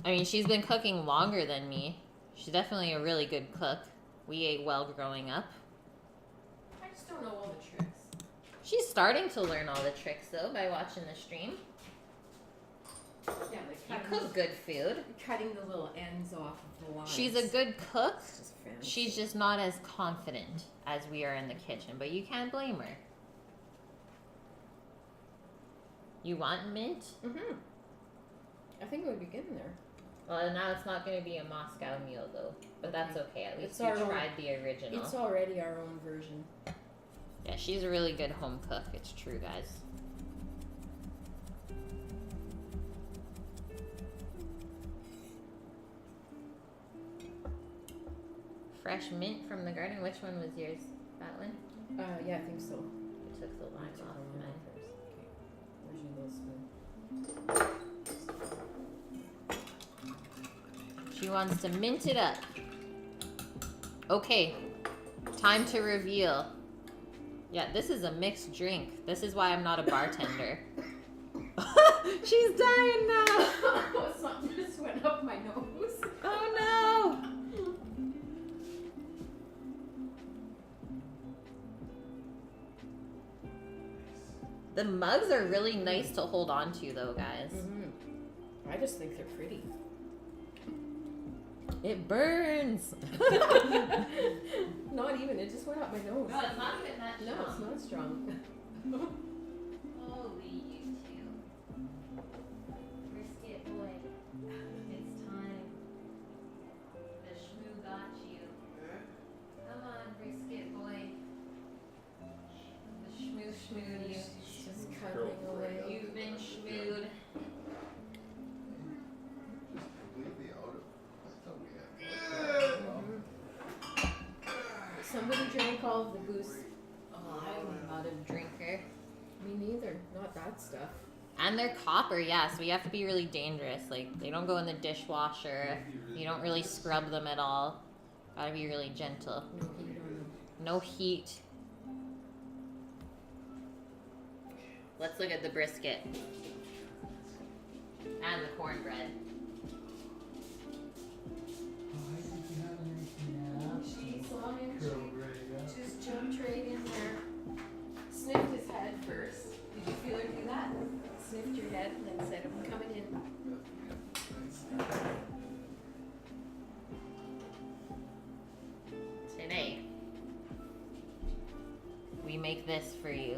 I mean, she's been cooking longer than me. She's definitely a really good cook. We ate well growing up. I just don't know all the tricks. She's starting to learn all the tricks though by watching the stream. Yeah, You like cook good food. cutting the little ends off of the lines. She's a good cook. It's just fancy. She's just not as confident as we are in the kitchen, but you can't blame her. You want mint? I think it would be good in there. Well, now it's not going to be a Moscow meal though, but that's okay. At least It's we our own- tried the original. It's already our own version. Yeah, she's a really good home cook. It's true, guys. Fresh mint from the garden. Which one was yours? That one? Yeah, I think so. I took the lime Took off the lime mine. first. Okay. Where's your little spoon? She wants to mint it up. Okay, time to reveal. Yeah, this is a mixed drink. This is why I'm not a bartender. She's dying now. Something just went up my nose. Oh no. The mugs are really nice to hold on to though, guys. I just think they're pretty. It burns. Not even. It just went up my nose. No, it's not even that No, it's not strong. Holy you two. Brisket boy. It's time. The shmoo got you. Come on, brisket boy. The shmoo shmooed you. It's just cuddling away. You've been shmooed. Just completely out of. I thought we had. Somebody drank all of the booze. Oh, I'm not a drinker. Me neither. Not that stuff. And they're copper, yeah, so you have to be really dangerous. Like, they don't go in the dishwasher. You don't really scrub them at all. Gotta be really gentle. No heat on them. No heat. Let's look at the brisket. And the cornbread. She saw him. She just jumped right in there. Sniffed his head first. Did you feel her do that? Sniffed your head and then said, I'm coming in. Today, we make this for you.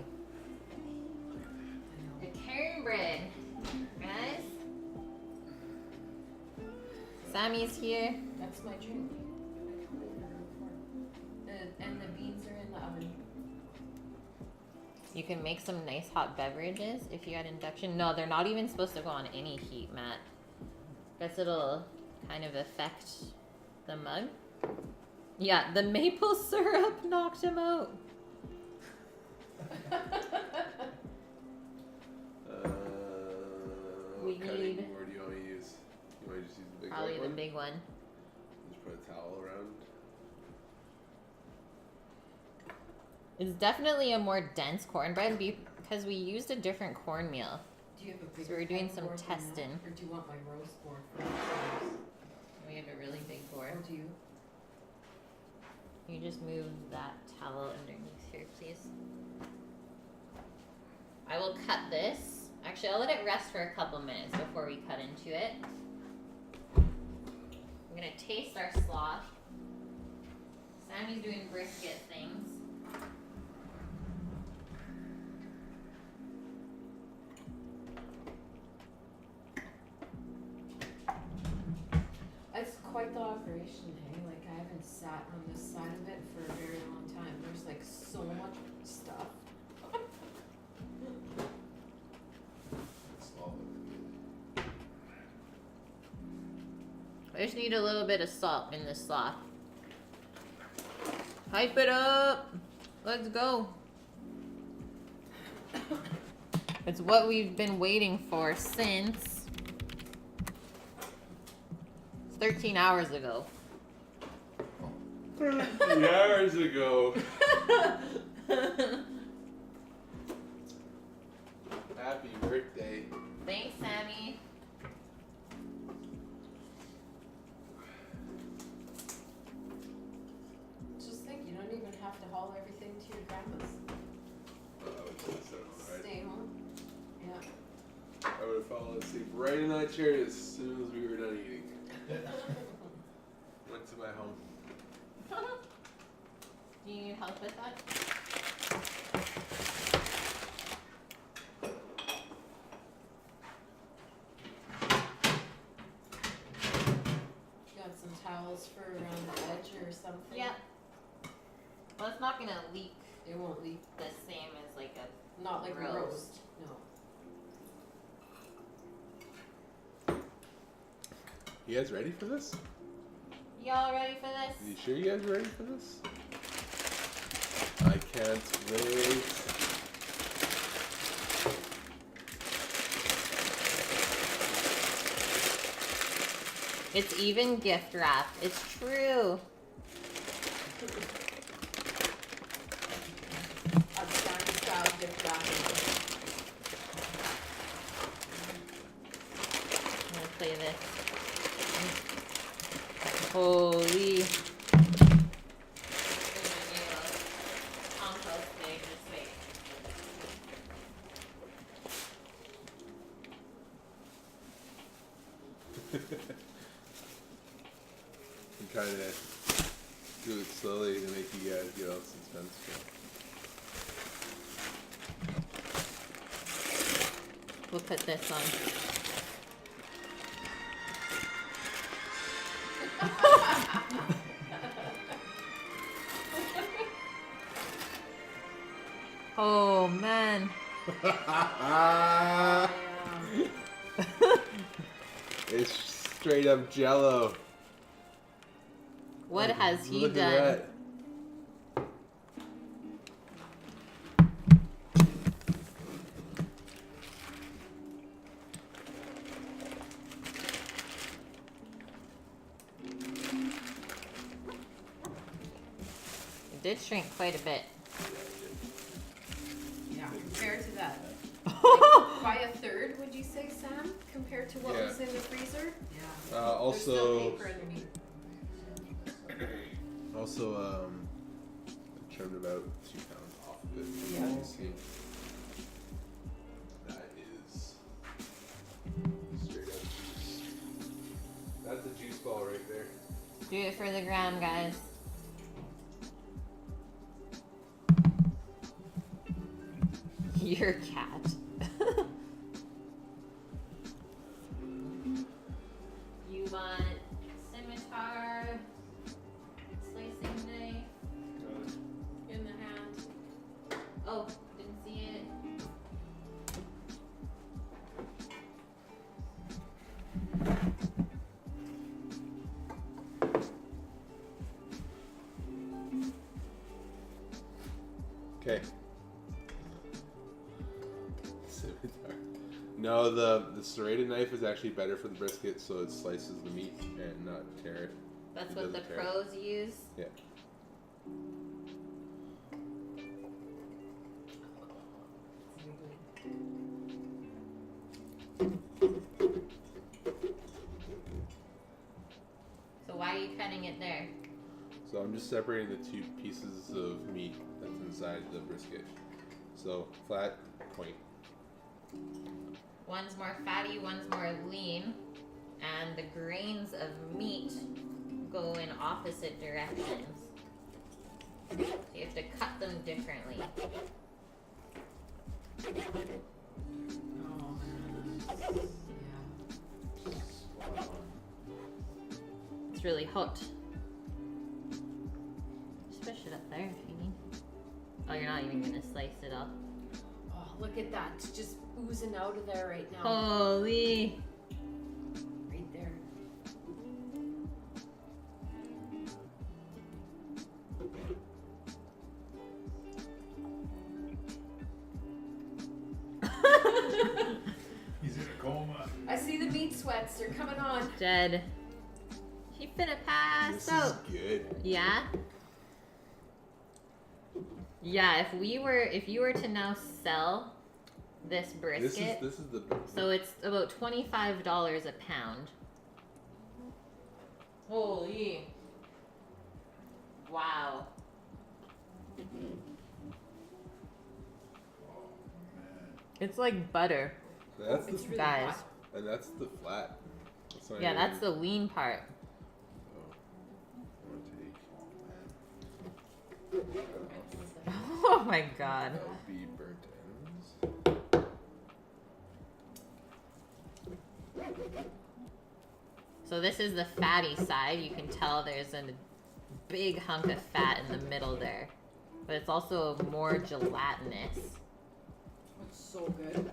The cornbread, guys. Sammy's here. That's my drink. And the beans are in the oven. You can make some nice hot beverages if you had induction. No, they're not even supposed to go on any heat, Matt. Guess it'll kind of affect the mug. Yeah, the maple syrup knocked him out. We Cutting need board do you want to use? You want to just use the big probably white the one? big one. Just put a towel around. It's definitely a more dense cornbread because we used a different cornmeal. Do you have a big So we're doing some board than that? testing. Or do you want my roast board for We have a really big board. Or do you? Can you just move that towel underneath here, please? I will cut this. Actually, I'll let it rest for a couple minutes before we cut into it. I'm gonna taste our sloth. Sammy's doing brisket things. It's quite the operation, hey? Like, I haven't sat on this side of it for a very long time. There's like so much stuff. Small. I just need a little bit of salt in this sloth. Hype it up! Let's go! It's what we've been waiting for since 13 hours ago. 30 hours ago. Happy birthday. Thanks, Sammy. Just think, you don't even have to haul everything to your grandma's. I would have set on, right? Stay home. Yeah. I would have fallen asleep right in that chair as soon as we were done eating. Went to my home. Do you need help with that? gonna leak It won't leak. the same as like a Not like a roast. roast. No. You guys ready for this? Y'all ready for this? You sure you guys are ready for this? I can't wait. It's even gift wrapped. It's true. Upstairs style gift wrapping. I'm gonna play this. Holy. Compost day, just wait. I'm trying to do it slowly to make you guys get all suspenseful. We'll put this on. Oh man. It's straight up Jello. What has he Look at done? that. It did shrink quite a bit. Yeah, compared to that. By a third, would you say, Sam? Compared to what Yeah. was in the freezer? Yeah. Also, There's still paper underneath. also, I trimmed about 2 pounds off of it. Yeah. As you see. That is straight up juice. That's a juice ball right there. Do it for the gram, guys. Your cat. You want scimitar slicing knife In the hand. Oh, didn't see it. Okay. Scimitar. No, the serrated knife is actually better for the brisket, so it slices the meat and not tear it. That's It what the doesn't tear it. pros use. Yeah. So why are you cutting it there? So I'm just separating the 2 pieces of meat that's inside the brisket. So flat, point. One's more fatty, one's more lean, and the grains of meat go in opposite directions. So you have to cut them differently. Oh man. Yeah. It's really hot. Just push it up there if you need. Oh, you're not even gonna slice it up. Oh, look at that. It's just oozing out of there right now. Holy! Right there. He's in a coma. I see the meat sweats. They're coming on. Dead. She finna pass This out. is good. Yeah? Yeah, if you were to now sell this brisket, This is the so it's about $25 a pound. Holy. Wow. It's like butter. that's It's the really Guys. hot. and that's the flat. That's not Yeah, even- that's the lean part. I'm gonna take Oh my god. LB burnt ends. So this is the fatty side. You can tell there's a big hunk of fat in the middle there. but it's also more gelatinous. It's so good.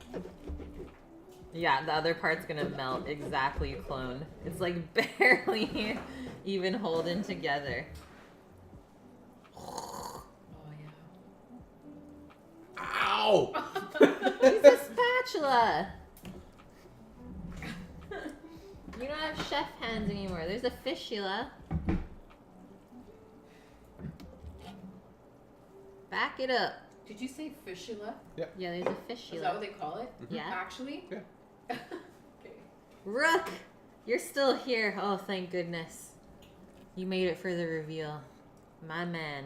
Yeah, the other part's gonna melt. Exactly, clone. It's like barely even holding together. Oh yeah. Ow! Use a spatula! You don't have chef hands anymore. There's a fistula. Back it up. Did you say fistula? Yeah, there's a Is fistula. that what they call it? Yeah. Actually? Yeah. Okay. Rook! You're still here. Oh, thank goodness. You made it for the reveal. My man.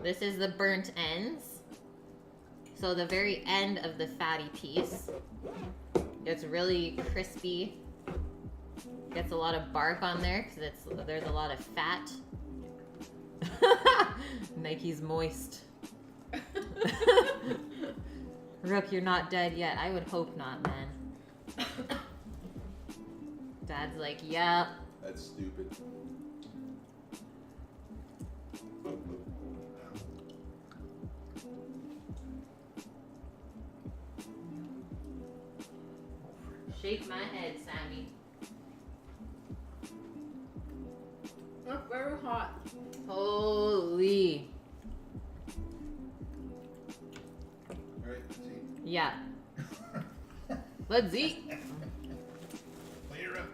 This is the burnt ends. So the very end of the fatty piece. It's really crispy. Gets a lot of bark on there because there's a lot of fat. Nike's moist. Rook, you're not dead yet. I would hope not, man. Dad's like, yeah. That's stupid. Shake my head, Sammy. Not very hot. Holy. Alright, let's eat. Yeah. Let's eat. Clear up.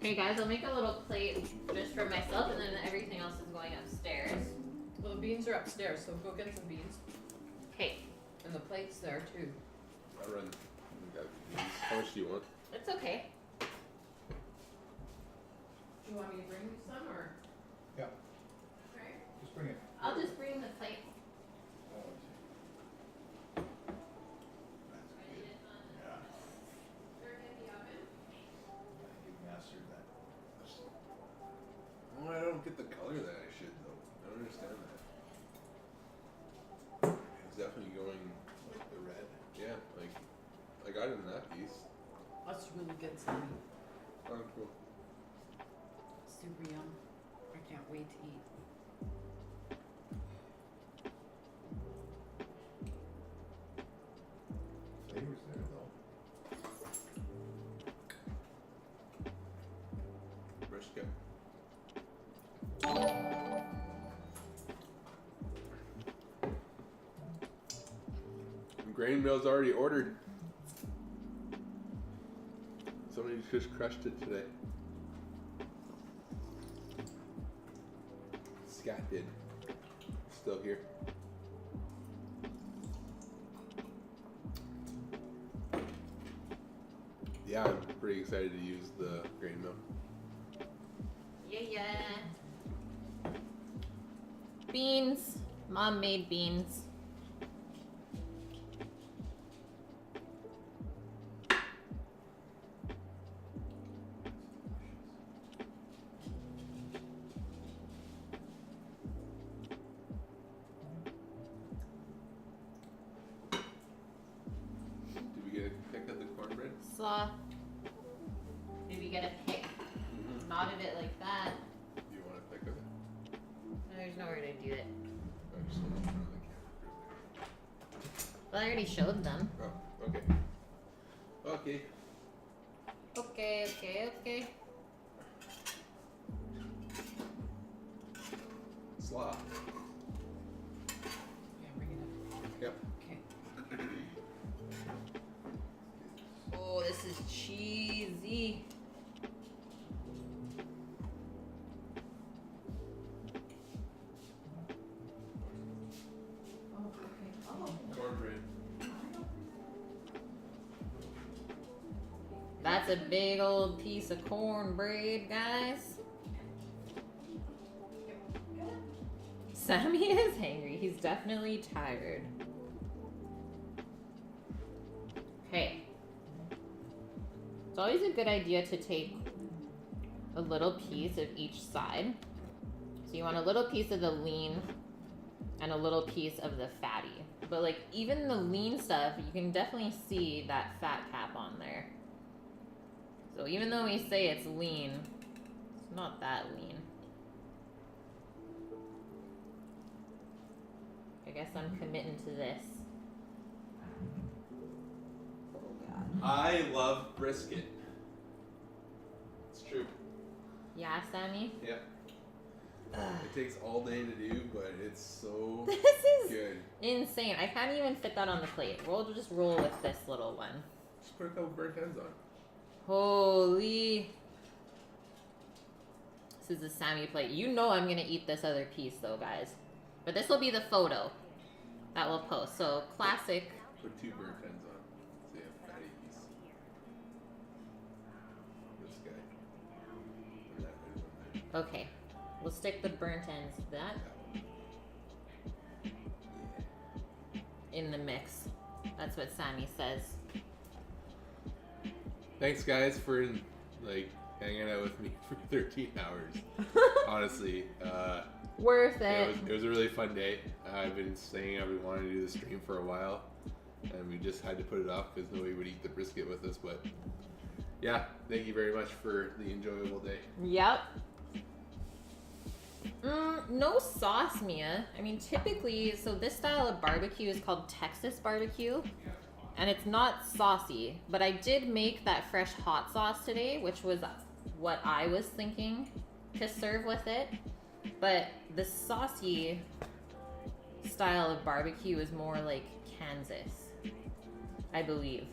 Okay, guys, I'll make a little plate just for myself, and then everything else is going upstairs. Well, the beans are upstairs, so go get some beans. Okay, And the plate's there too. I run. How much do you want? it's okay. Do you want me to bring you some or? Yeah. Okay. Just bring it. I'll just bring the plate. Oh, I see. That's good. Yeah. You mastered that. Oh, I don't get the color that I should though. I don't understand that. It's definitely going Like the red. yeah, like I got it in that piece. That's really good, Sammy. Oh, cool. Super yum. I can't wait to eat. Flavors there though. Brisket. Grain mill's already ordered. Somebody just crushed it today. Scat did. Still here. Yeah, I'm pretty excited to use the grain mill. Yeah. Beans. Mom made beans. Did we get a pick of the cornbread? Saw. Did we get a pick? Knotted it like that. Do you want a pick of it? There's nowhere to do it. I just want to turn the camera. Well, I already showed them. Oh, okay. Okay. Okay. Slaw. Yeah, bring it up. Yep. Okay. Oh, this is cheesy. Oh, okay. Oh. Cornbread. That's a big old piece of cornbread, guys. Sammy is hangry. He's definitely tired. Okay. It's always a good idea to take a little piece of each side. So you want a little piece of the lean and a little piece of the fatty. But like even the lean stuff, you can definitely see that fat cap on there. So even though we say it's lean, it's not that lean. guess I'm committing to this. Oh god. I love brisket. It's true. Yeah, Sammy? Yeah. It takes all day to do, but it's so This is good. insane. I can't even fit that on the plate. We'll just roll with this little one. Just put a couple burnt ends on. Holy. This is a Sammy plate. You know I'm going to eat this other piece though, guys. But this will be the photo that we'll post. So, classic. Put 2 burnt ends on. So you have fatty piece. This guy. And that good one there. Okay. We'll stick the burnt ends to that That one. in the mix. That's what Sammy says. Thanks guys for like hanging out with me for 13 hours. Honestly, Worth it. it was a really fun day. I've been saying I've been wanting to do the stream for a while, and we just had to put it off because nobody would eat the brisket with us. But yeah, thank you very much for the enjoyable day. Yep. No sauce, Mia. I mean, typically, so this style of barbecue is called Texas barbecue, and it's not saucy, but I did make that fresh hot sauce today, which was what I was thinking to serve with it. But the saucy style of barbecue is more like Kansas, I believe.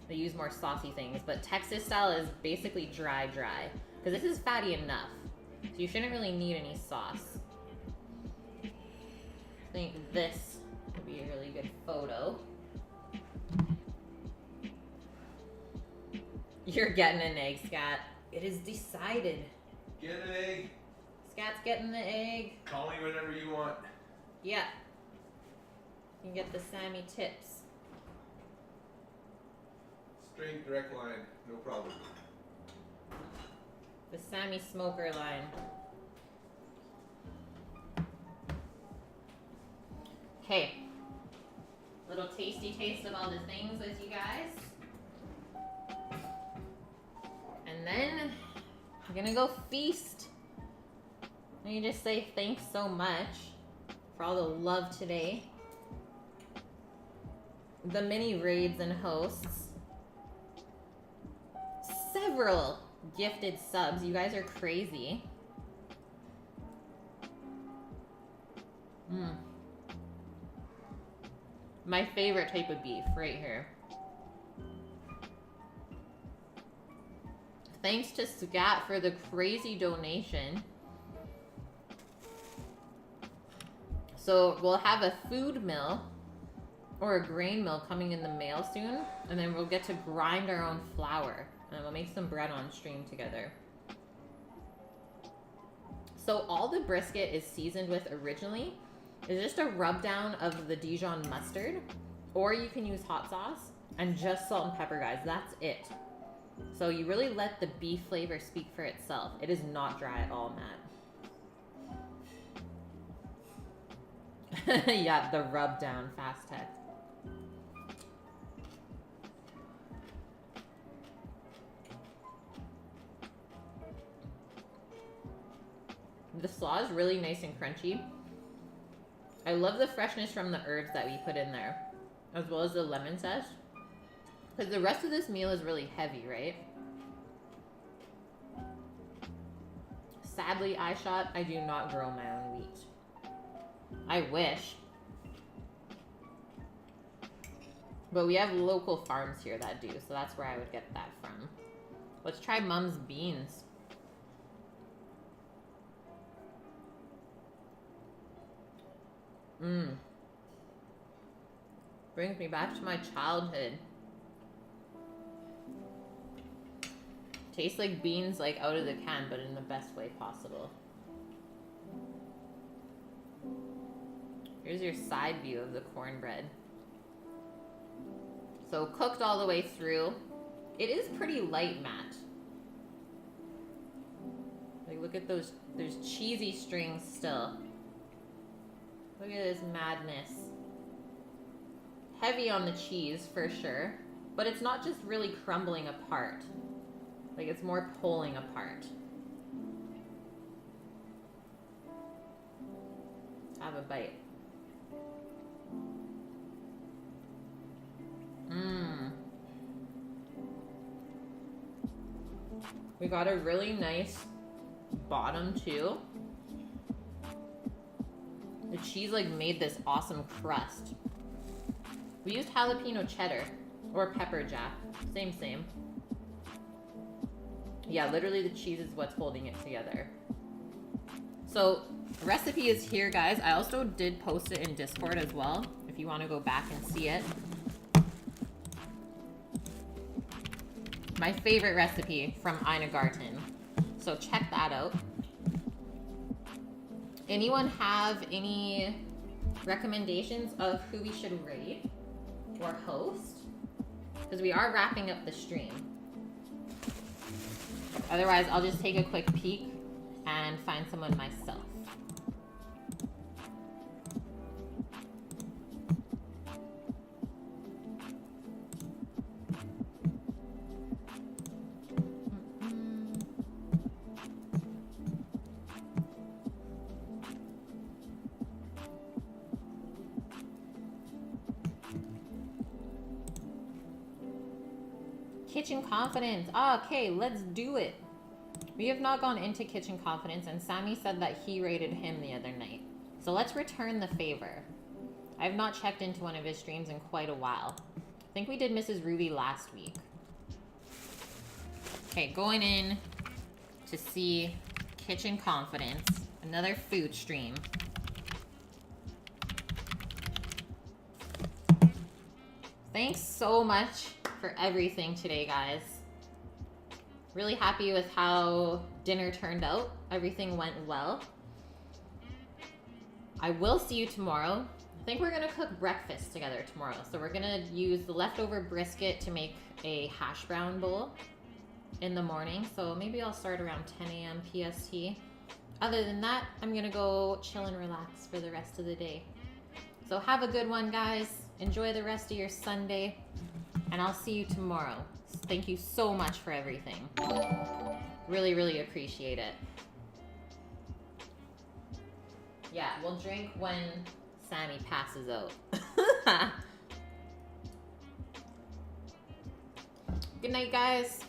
They use more saucy things, but Texas style is basically dry, because this is fatty enough. So you shouldn't really need any sauce. I think this would be a really good photo. You're getting an egg, Scat. It is decided. Get an egg. Scat's getting the egg. Call me whenever you want. Yeah. You can get the Sammy tips. Straight direct line, no problem. The Sammy smoker line. Okay. Little tasty taste of all the things with you guys. And then I'm gonna go feast. Let me just say thanks so much for all the love today. The many raids and hosts. Several gifted subs. You guys are crazy. My favorite type of beef right here. Thanks to Scat for the crazy donation. So we'll have a food mill or a grain mill coming in the mail soon, and then we'll get to grind our own flour, and we'll make some bread on stream together. So all the brisket is seasoned with originally is just a rub down of the Dijon mustard, or you can use hot sauce and just salt and pepper, guys. That's it. So you really let the beef flavor speak for itself. It is not dry at all, Matt. Yeah, the rub down fast tech. The slaw is really nice and crunchy. I love the freshness from the herbs that we put in there, as well as the lemon zest. Because the rest of this meal is really heavy, right? Sadly, I do not grow my own wheat. I wish. But we have local farms here that do, so that's where I would get that from. Let's try Mum's beans. Brings me back to my childhood. Tastes like beans like out of the can, but in the best way possible. Here's your side view of the cornbread. So cooked all the way through. It is pretty light, Matt. Like, look at those, there's cheesy strings still. Look at this madness. Heavy on the cheese, for sure. But it's not just really crumbling apart. Like, it's more pulling apart. Let's have a bite. We got a really nice bottom too. The cheese like made this awesome crust. We used jalapeno cheddar or pepper jack. Same. Yeah, literally the cheese is what's holding it together. So the recipe is here, guys. I also did post it in Discord as well, if you want to go back and see it. My favorite recipe from Ina Garten. So check that out. Anyone have any recommendations of who we should rate or host? Because we are wrapping up the stream. Otherwise, I'll just take a quick peek and find someone myself. Kitchen Confidence. Okay, let's do it. We have not gone into Kitchen Confidence, and Sammy said that he rated him the other night. So let's return the favor. I have not checked into one of his streams in quite a while. I think we did Mrs. Ruby last week. Okay, going in to see Kitchen Confidence, another food stream. Thanks so much for everything today, guys. Really happy with how dinner turned out. Everything went well. I will see you tomorrow. I think we're gonna cook breakfast together tomorrow. So we're gonna use the leftover brisket to make a hash brown bowl in the morning. So maybe I'll start around 10 a.m. PST. Other than that, I'm gonna go chill and relax for the rest of the day. So have a good one, guys. Enjoy the rest of your Sunday, and I'll see you tomorrow. Thank you so much for everything. Really, really appreciate it. Yeah, we'll drink when Sammy passes out. Good night, guys.